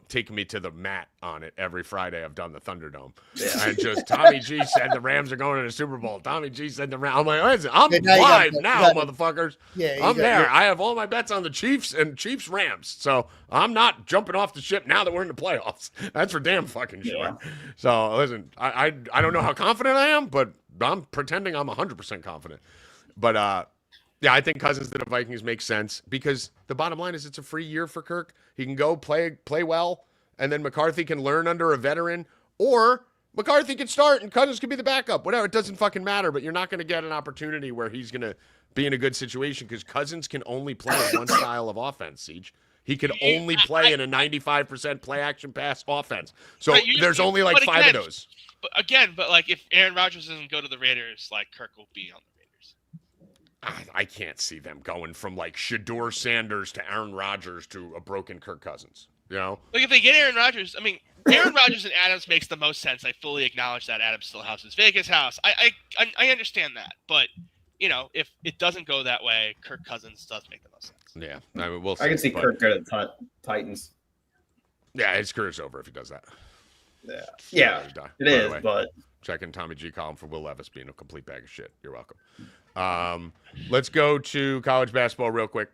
Speaker 1: taken me to the mat on it every Friday. I've done the Thunderdome. Yeah. And just Tommy G said the Rams are going to the Super Bowl. Tommy G said the Rams. I'm like, what is it? I'm live now, motherfuckers. Yeah, I'm there. I have all my bets on the Chiefs and Chiefs Rams. So I'm not jumping off the ship now that we're in the playoffs. That's for damn fucking sure. Yeah. So listen, I don't know how confident I am, but I'm pretending I'm 100% confident. But yeah, I think Cousins to the Vikings makes sense because the bottom line is it's a free year for Kirk. He can go play well, and then McCarthy can learn under a veteran, or McCarthy can start and Cousins can be the backup. Whatever, it doesn't fucking matter, but you're not going to get an opportunity where he's going to be in a good situation because Cousins can only play one style of offense, Siege. He can only play in a 95% play-action pass offense. So there's only like 5 of those.
Speaker 3: But like if Aaron Rodgers doesn't go to the Raiders, like Kirk will be on the
Speaker 1: I can't see them going from like Shedeur Sanders to Aaron Rodgers to a broken Kirk Cousins. You know,
Speaker 3: like if they get Aaron Rodgers, I mean, Aaron Rodgers and Adams makes the most sense. I fully acknowledge that Adams still has his Vegas house. I understand that, but you know, if it doesn't go that way, Kirk Cousins does make the most sense.
Speaker 1: Yeah, I mean, we'll see.
Speaker 6: I can see Kirk go to Titans.
Speaker 1: Yeah, his career's over if he does that.
Speaker 6: Yeah, it is. But
Speaker 1: checking Tommy G column for Will Levis being a complete bag of shit. You're welcome. Let's go to college basketball real quick.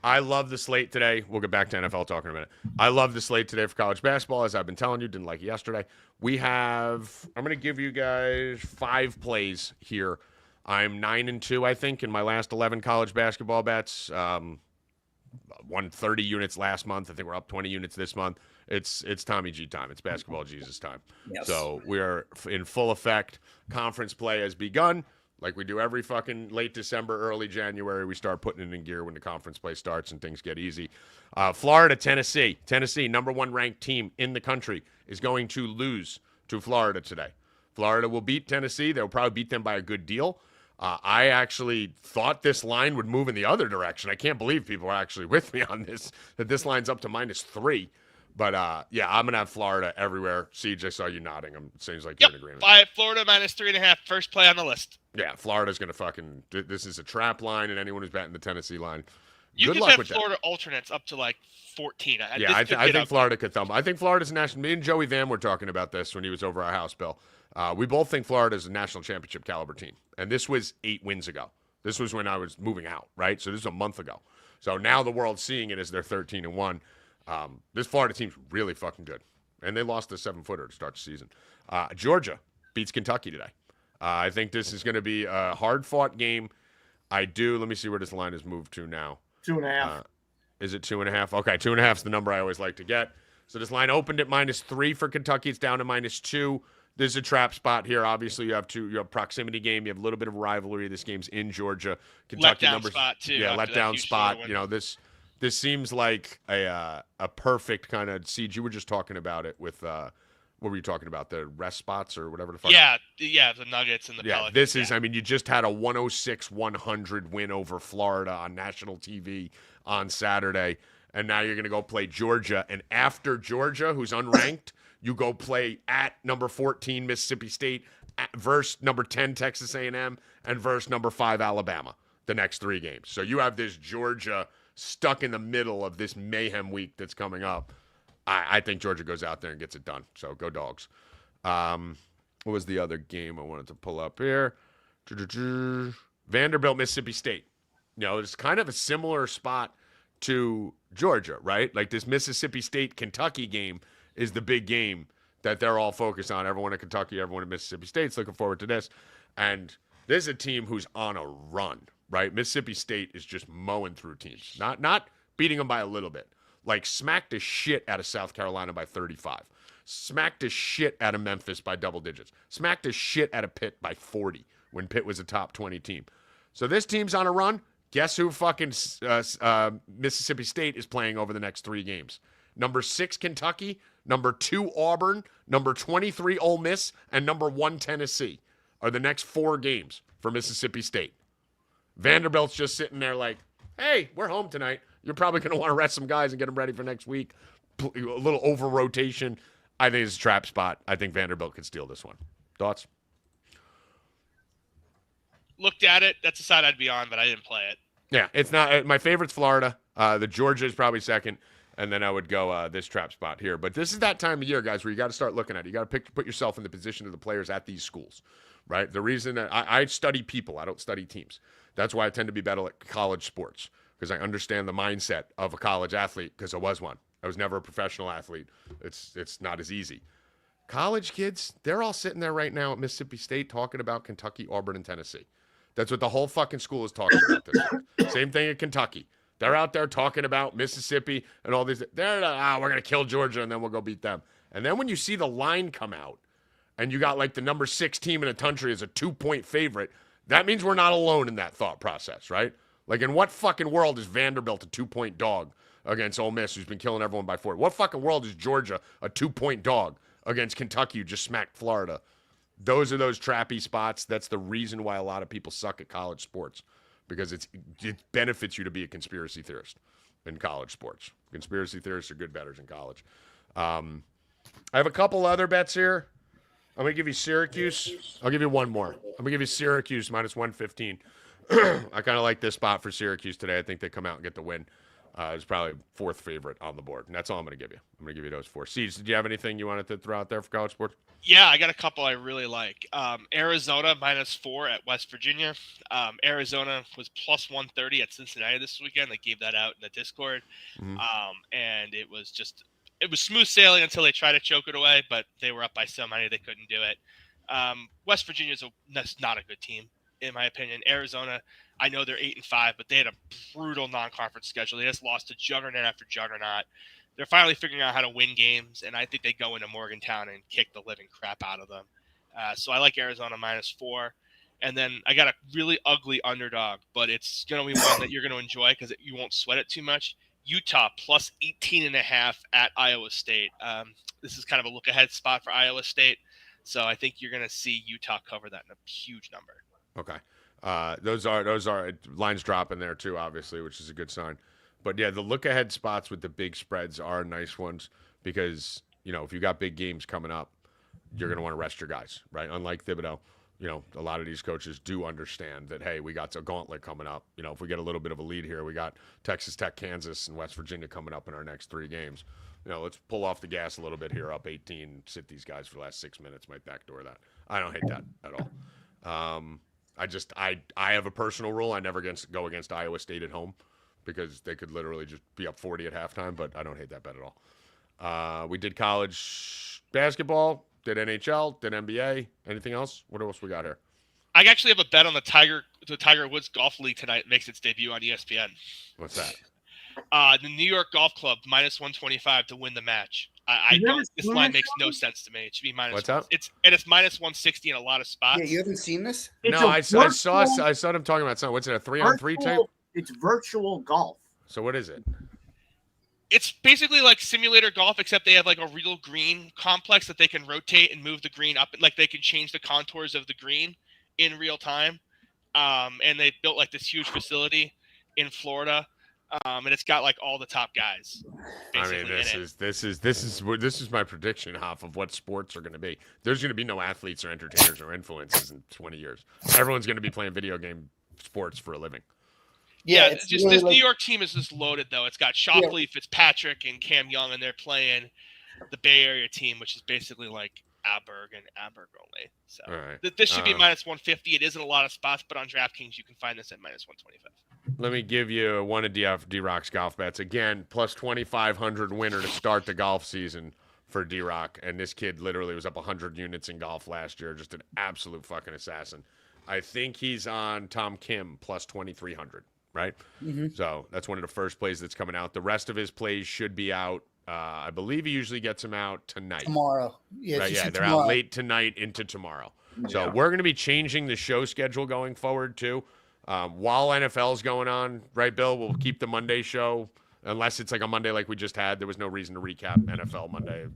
Speaker 1: I love the slate today. We'll get back to NFL talk in a minute. I love the slate today for college basketball, as I've been telling you. Didn't like it yesterday. I'm going to give you guys 5 plays here. I'm 9-2, I think, in my last 11 college basketball bets. Won 30 units last month. I think we're up 20 units this month. It's Tommy G time. It's basketball Jesus time. Yes. So we're in full effect. Conference play has begun. Like we do every fucking late December, early January, we start putting it in gear when the conference play starts and things get easy. Florida, Tennessee. Tennessee, number 1 ranked team in the country, is going to lose to Florida today. Florida will beat Tennessee. They'll probably beat them by a good deal. I actually thought this line would move in the other direction. I can't believe people are actually with me on this, that this line's up to -3. But yeah, I'm going to have Florida everywhere. Siege, I saw you nodding. It seems like you're in agreement.
Speaker 3: Florida -3.5, first play on the list.
Speaker 1: Yeah, Florida's going to fucking, this is a trap line, and anyone who's betting the Tennessee line.
Speaker 3: You
Speaker 1: Good
Speaker 3: could
Speaker 1: luck
Speaker 3: bet
Speaker 1: with
Speaker 3: Florida
Speaker 1: that.
Speaker 3: alternates up to like 14.
Speaker 1: Yeah, I think Florida could thumb. I think Florida's a national. Me and Joey Van were talking about this when he was over our house, Bill. We both think Florida's a national championship caliber team. And this was 8 wins ago. This was when I was moving out, right? So this is a month ago. So now the world's seeing it as they're 13-1. This Florida team's really fucking good. And they lost a 7-footer to start the season. Georgia beats Kentucky today. I think this is going to be a hard-fought game. Let me see where this line has moved to now.
Speaker 5: 2.5.
Speaker 1: Is it 2.5? Okay, 2.5 is the number I always like to get. So this line opened at -3 for Kentucky. It's down to -2. This is a trap spot here. Obviously, you have proximity game. You have a little bit of rivalry. This game's in Georgia. Kentucky
Speaker 3: letdown
Speaker 1: numbers,
Speaker 3: spot too.
Speaker 1: yeah, letdown spot. This seems like a perfect kind of Siege. You were just talking about it with what were you talking about? The rest spots or whatever the fuck?
Speaker 3: Yeah, the Nuggets and the Pelicans.
Speaker 1: This is. I mean, you just had a 106-100 win over Florida on national TV on Saturday, and now you're going to go play Georgia. And after Georgia, who's unranked, you go play at number 14 Mississippi State, versus number 10 Texas A&M, and versus number 5 Alabama. The next 3 games. So you have this Georgia stuck in the middle of this mayhem week that's coming up. I think Georgia goes out there and gets it done. So go Dogs. What was the other game I wanted to pull up here? Vanderbilt, Mississippi State. It's kind of a similar spot to Georgia, right? Like this Mississippi State-Kentucky game is the big game that they're all focused on. Everyone in Kentucky, everyone in Mississippi State's looking forward to this. And this is a team who's on a run, right? Mississippi State is just mowing through teams. Not beating them by a little bit. Like smacked the shit out of South Carolina by 35. Smacked the shit out of Memphis by double digits. Smacked the shit out of Pitt by 40 when Pitt was a top 20 team. So this team's on a run. Guess who fucking Mississippi State is playing over the next 3 games? Number 6 Kentucky, number 2 Auburn, number 23 Ole Miss, and number 1 Tennessee are the next 4 games for Mississippi State. Vanderbilt's just sitting there like, hey, we're home tonight. You're probably going to want to rest some guys and get them ready for next week. A little over rotation. I think it's a trap spot. I think Vanderbilt could steal this one. Thoughts?
Speaker 3: Looked at it. That's the side I'd be on, but I didn't play it.
Speaker 1: Yeah, it's not. My favorite's Florida. The Georgia is probably second, and then I would go this trap spot here. But this is that time of year, guys, where you got to start looking at it. You got to put yourself in the position of the players at these schools, right? The reason that I study people, I don't study teams. That's why I tend to be better at college sports, because I understand the mindset of a college athlete, because I was one. I was never a professional athlete. It's not as easy. College kids, they're all sitting there right now at Mississippi State talking about Kentucky, Auburn, and Tennessee. That's what the whole fucking school is talking about this week. Same thing at Kentucky. They're out there talking about Mississippi and all these. We're going to kill Georgia, and then we'll go beat them. And then when you see the line come out, and you got like the number 6 team in the country as a 2-point favorite, that means we're not alone in that thought process, right? Like, in what fucking world is Vanderbilt a 2-point dog against Ole Miss, who's been killing everyone by 40? What fucking world is Georgia a 2-point dog against Kentucky, who just smacked Florida? Those are those trappy spots. That's the reason why a lot of people suck at college sports, because it benefits you to be a conspiracy theorist in college sports. Conspiracy theorists are good bettors in college. I have a couple other bets here. I'm going to give you Syracuse. I'll give you one more. I'm going to give you Syracuse -115. I kind of like this spot for Syracuse today. I think they come out and get the win. It's probably 4th favorite on the board, and that's all I'm going to give you. I'm going to give you those 4. Siege, did you have anything you wanted to throw out there for college sports?
Speaker 3: Yeah, I got a couple I really like. Arizona -4 at West Virginia. Arizona was +130 at Cincinnati this weekend. They gave that out in the Discord.
Speaker 1: Mm-hmm.
Speaker 3: And it was smooth sailing until they tried to choke it away, but they were up by so many they couldn't do it. West Virginia's not a good team, in my opinion. Arizona, I know they're 8-5, but they had a brutal non-conference schedule. They just lost to juggernaut after juggernaut. They're finally figuring out how to win games, and I think they go into Morgantown and kick the living crap out of them. So I like Arizona -4. And then I got a really ugly underdog, but it's going to be one that you're going to enjoy because you won't sweat it too much. Utah +18.5 at Iowa State. This is kind of a look-ahead spot for Iowa State. So I think you're going to see Utah cover that in a huge number.
Speaker 1: Okay. Those are lines dropping there too, obviously, which is a good sign. But yeah, the look ahead spots with the big spreads are nice ones because if you got big games coming up, you're going to want to rest your guys, right? Unlike Thibodeau, a lot of these coaches do understand that, hey, we got a gauntlet coming up. If we get a little bit of a lead here, we got Texas Tech, Kansas, and West Virginia coming up in our next 3 games. Let's pull off the gas a little bit here, up 18, sit these guys for the last 6 minutes, might backdoor that. I don't hate that at all. I have a personal rule. I never go against Iowa State at home because they could literally just be up 40 at halftime, but I don't hate that bet at all. We did college basketball, did NHL, did NBA. Anything else? What else we got here?
Speaker 3: I actually have a bet on the Tiger Woods Golf League tonight. It makes its debut on ESPN.
Speaker 1: What's that?
Speaker 3: The New York Golf Club minus 125 to win the match. This line makes no sense to me. It should be minus.
Speaker 1: What's up?
Speaker 3: It's minus 160 in a lot of spots.
Speaker 2: Yeah, you haven't seen this?
Speaker 1: I saw them talking about something. What's it, a 3-on-3 tape?
Speaker 5: It's virtual golf.
Speaker 1: So what is it?
Speaker 3: It's basically like simulator golf, except they have like a real green complex that they can rotate and move the green up. Like they can change the contours of the green in real time. And they built like this huge facility in Florida. And it's got like all the top guys.
Speaker 1: I mean, this is my prediction, Hoff, of what sports are going to be. There's going to be no athletes or entertainers or influencers in 20 years. Everyone's going to be playing video game sports for a living.
Speaker 3: Yeah, it's just really New York team is just loaded though. It's got Shopley, Fitzpatrick, and Cam Young, and they're playing the Bay Area team, which is basically like Aberg and Aberg only. So this should be minus 150. It isn't a lot of spots, but on DraftKings you can find this at minus 125.
Speaker 1: Let me give you one of D-Rock's golf bets. Again, plus 2,500 winner to start the golf season for D-Rock. And this kid literally was up 100 units in golf last year. Just an absolute fucking assassin. I think he's on Tom Kim plus 2,300, right? Mm-hmm. So that's one of the first plays that's coming out. The rest of his plays should be out. I believe he usually gets them out tonight.
Speaker 2: Tomorrow. Yeah,
Speaker 1: right, they're
Speaker 2: tomorrow.
Speaker 1: out late tonight into tomorrow. Yeah. So we're going to be changing the show schedule going forward, too. While NFL's going on, right, Bill? We'll keep the Monday show, unless it's like a Monday like we just had. There was no reason to recap NFL Monday.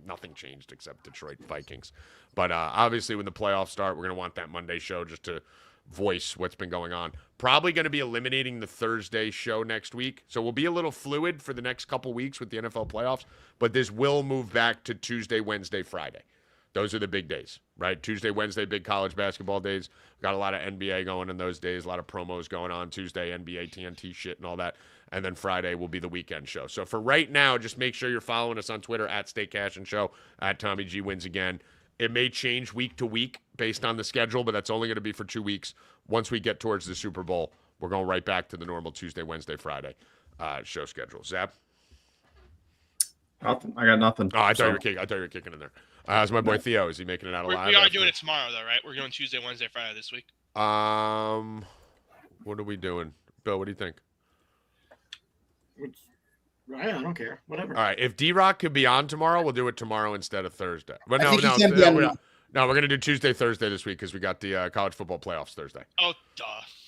Speaker 1: Nothing changed except Detroit Vikings. But obviously when the playoffs start, we're going to want that Monday show just to voice what's been going on. Probably going to be eliminating the Thursday show next week. So we'll be a little fluid for the next couple weeks with the NFL playoffs, but this will move back to Tuesday, Wednesday, Friday. Those are the big days, right? Tuesday, Wednesday, big college basketball days. Got a lot of NBA going in those days, a lot of promos going on. Tuesday, NBA, TNT shit and all that. And then Friday will be the weekend show. So for right now, just make sure you're following us on Twitter at Stay Cashin Show, at Tommy G Wins Again. It may change week to week based on the schedule, but that's only going to be for 2 weeks. Once we get towards the Super Bowl, we're going right back to the normal Tuesday, Wednesday, Friday show schedule. Zap?
Speaker 6: Nothing. I got nothing.
Speaker 1: Oh, I thought you were kicking in there. How's my boy Theo? Is he making it out alive?
Speaker 3: We are doing it tomorrow, though, right? We're going Tuesday, Wednesday, Friday this week.
Speaker 1: What are we doing? Bill, what do you think?
Speaker 5: I don't care. Whatever.
Speaker 1: All right. If D-Rock could be on tomorrow, we'll do it tomorrow instead of Thursday. But no, we're going to do Tuesday, Thursday this week because we got the college football playoffs Thursday.
Speaker 3: Oh, duh.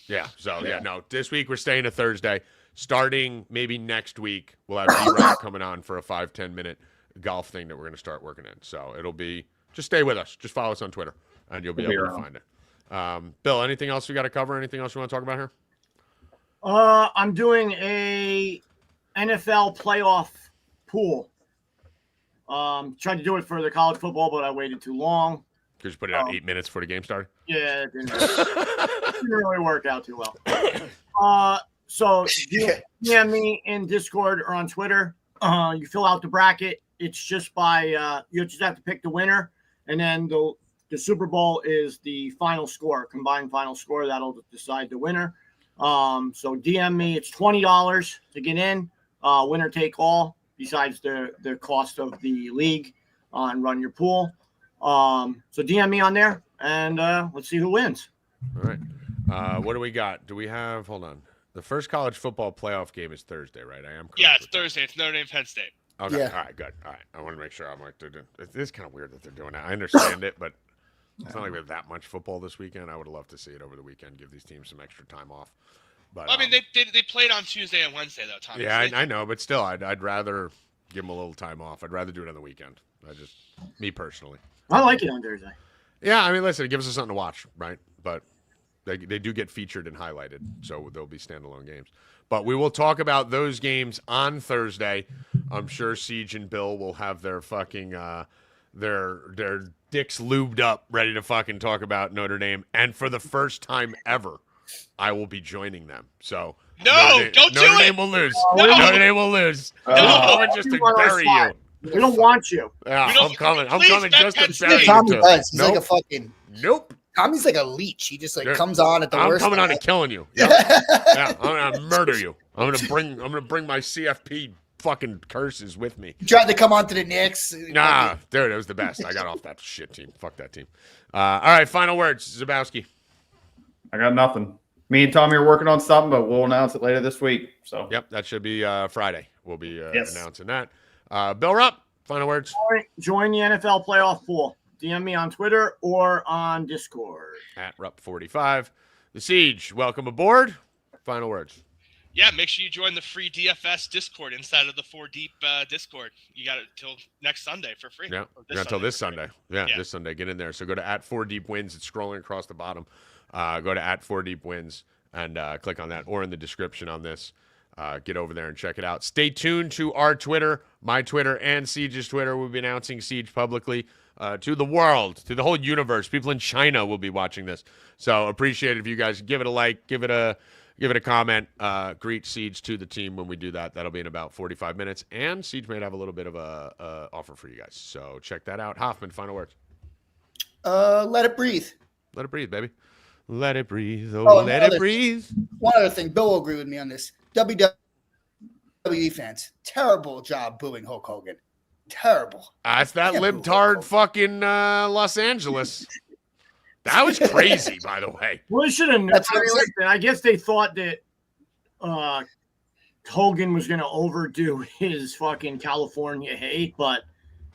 Speaker 1: Yeah. So, this week we're staying to Thursday. Starting maybe next week, we'll have D-Rock coming on for a 5-10 minute golf thing that we're going to start working in. So it'll be, just stay with us. Just follow us on Twitter, and you'll be able to find it. Bill, anything else we got to cover? Anything else you want to talk about here?
Speaker 5: I'm doing a NFL playoff pool. Tried to do it for the college football, but I waited too long.
Speaker 1: Because you put it out 8 minutes before the game started?
Speaker 5: Yeah, it didn't really work out too well. So DM me in Discord or on Twitter. You fill out the bracket. It's just by you just have to pick the winner, and then the Super Bowl is the final score, combined final score that'll decide the winner. So DM me. It's $20 to get in. Winner take all. Besides the cost of the league and run your pool. So DM me on there, and let's see who wins.
Speaker 1: All right. What do we got? Do we have? Hold on. The first college football playoff game is Thursday, right? I am correct.
Speaker 3: Yeah, it's Thursday. It's Notre Dame, Penn State.
Speaker 1: Okay. Yeah. All right. Good. All right. I want to make sure I'm like they're doing. It is kind of weird that they're doing that. I understand it, but it's not like we have that much football this weekend. I would love to see it over the weekend. Give these teams some extra time off. But
Speaker 3: I mean, they played on Tuesday and Wednesday though, Tom.
Speaker 1: Yeah, I know, but still, I'd rather give them a little time off. I'd rather do it on the weekend. Me personally.
Speaker 5: I like it on Thursday.
Speaker 1: Yeah, I mean, listen, it gives us something to watch, right? But They do get featured and highlighted, so they'll be standalone games. But we will talk about those games on Thursday. I'm sure Siege and Bill will have their fucking their dicks lubed up, ready to fucking talk about Notre Dame. And for the first time ever, I will be joining them. So
Speaker 3: don't do
Speaker 1: Notre
Speaker 3: it.
Speaker 1: Dame will lose.
Speaker 3: No.
Speaker 1: Notre Dame will lose.
Speaker 3: No.
Speaker 1: I'm coming just to bury you.
Speaker 5: We don't want you.
Speaker 1: Yeah,
Speaker 3: We don't-
Speaker 1: I'm coming. I'm
Speaker 3: please,
Speaker 1: coming
Speaker 3: bet
Speaker 1: just
Speaker 3: Penn
Speaker 1: to
Speaker 3: State.
Speaker 1: bury you.
Speaker 2: Tommy
Speaker 1: too.
Speaker 2: does. He's like a
Speaker 1: Nope.
Speaker 2: fucking.
Speaker 1: Nope.
Speaker 2: Tommy's like a leech. He just like
Speaker 1: Yeah.
Speaker 2: comes on at the
Speaker 1: I'm
Speaker 2: worst.
Speaker 1: coming on
Speaker 2: time.
Speaker 1: and killing you. Yeah, I'm gonna murder you. I'm gonna bring my CFP fucking curses with me.
Speaker 2: He tried to come on to the Knicks.
Speaker 1: Nah, dude, it was the best. I got off that shit team. Fuck that team. All right, final words, Zabowski.
Speaker 6: I got nothing. Me and Tommy are working on something, but we'll announce it later this week. So
Speaker 1: Yep, that should be Friday. We'll be
Speaker 6: Yes.
Speaker 1: announcing that. Bill Rupp, final words.
Speaker 5: Join the NFL playoff pool. DM me on Twitter or on Discord.
Speaker 1: At Rupp45. The Siege, welcome aboard. Final words.
Speaker 3: Yeah, make sure you join the free DFS Discord inside of the 4 Deep Discord. You got it till next Sunday for free.
Speaker 1: Yeah,
Speaker 3: Or
Speaker 1: until this
Speaker 3: for free.
Speaker 1: Sunday. Yeah,
Speaker 3: Yeah.
Speaker 1: this Sunday. Get in there. So go to @4deepwins. It's scrolling across the bottom. Go to @4deepwins and click on that, or in the description on this. Get over there and check it out. Stay tuned to our Twitter, my Twitter, and Siege's Twitter. We'll be announcing Siege publicly to the world, to the whole universe. People in China will be watching this. So appreciate it if you guys give it a like, give it a comment. Greet Siege to the team when we do that. That'll be in about 45 minutes. And Siege may have a little bit of a offer for you guys. So check that out. Hoffman, final words.
Speaker 2: Let it breathe.
Speaker 1: Let it breathe, baby. Let it breathe.
Speaker 2: Oh,
Speaker 1: Let it breathe.
Speaker 2: One other thing, Bill will agree with me on this. WWE fans, terrible job booing Hulk Hogan. Terrible.
Speaker 1: That's that
Speaker 2: Yeah,
Speaker 1: libtard
Speaker 2: boo.
Speaker 1: fucking Los Angeles. That was crazy, by the way.
Speaker 5: Well, they should have.
Speaker 2: That's what I'm saying.
Speaker 5: Listen, I guess they thought that Hogan was going to overdo his fucking California hate, but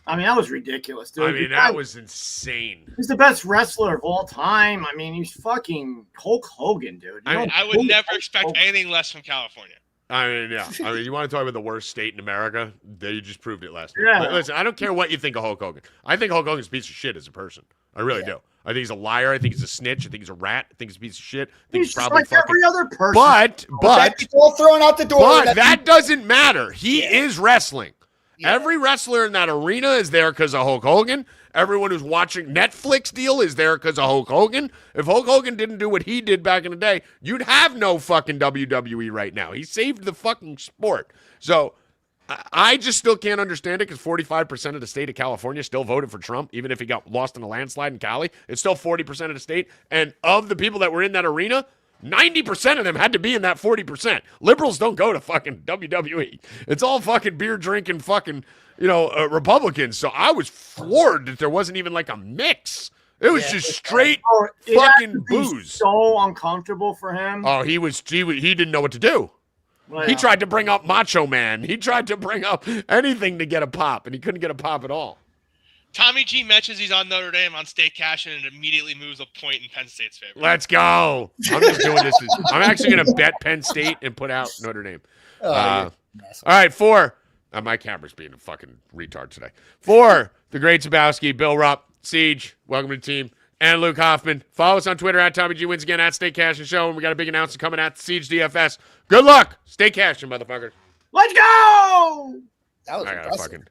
Speaker 5: I mean that was ridiculous, dude.
Speaker 1: I mean, that was insane.
Speaker 5: He's the best wrestler of all time. I mean, he's fucking Hulk Hogan, dude.
Speaker 1: I mean,
Speaker 3: I would never expect anything less from California.
Speaker 1: I mean, yeah. I mean, you want to talk about the worst state in America? They just proved it last night.
Speaker 5: Yeah.
Speaker 1: But listen, I don't care what you think of Hulk Hogan. I think Hulk Hogan's a piece of shit as a person. I really do. I think he's a liar. I think he's a snitch. I think he's a rat. I think he's a piece of shit. I think
Speaker 5: He's just like every other person.
Speaker 1: But
Speaker 2: That's all thrown out the door.
Speaker 1: But that doesn't matter. He is wrestling.
Speaker 2: Yeah.
Speaker 1: Every wrestler in that arena is there because of Hulk Hogan. Everyone who's watching Netflix deal is there because of Hulk Hogan. If Hulk Hogan didn't do what he did back in the day, you'd have no fucking WWE right now. He saved the fucking sport. So I just still can't understand it because 45% of the state of California still voted for Trump, even if he got lost in a landslide in Cali. It's still 40% of the state. And of the people that were in that arena, 90% of them had to be in that 40%. Liberals don't go to fucking WWE. It's all fucking beer drinking fucking, Republicans. So I was floored that there wasn't even like a mix. It was just straight
Speaker 5: It had
Speaker 1: fucking
Speaker 5: to be
Speaker 1: booze.
Speaker 5: so uncomfortable for him.
Speaker 1: Oh, he didn't know what to do.
Speaker 5: Like,
Speaker 1: He tried to bring up Macho Man. He tried to bring up anything to get a pop, and he couldn't get a pop at all.
Speaker 3: Tommy G mentions he's on Notre Dame on Stay Cashin and immediately moves a point in Penn State's favor.
Speaker 1: Let's go. I'm just doing this. I'm actually going to bet Penn State and put out Notre Dame. All right, 4. My camera's being a fucking retard today. 4, the great Zabowski, Bill Rupp, Siege, welcome to the team, and Luke Hoffman. Follow us on Twitter at Tommy G Wins again, at Stay Cashin Show, and we got a big announcement coming at Siege DFS. Good luck. Stay Cashin, motherfuckers.
Speaker 5: let's go.
Speaker 2: That was
Speaker 1: I gotta
Speaker 2: impressive.
Speaker 1: fucking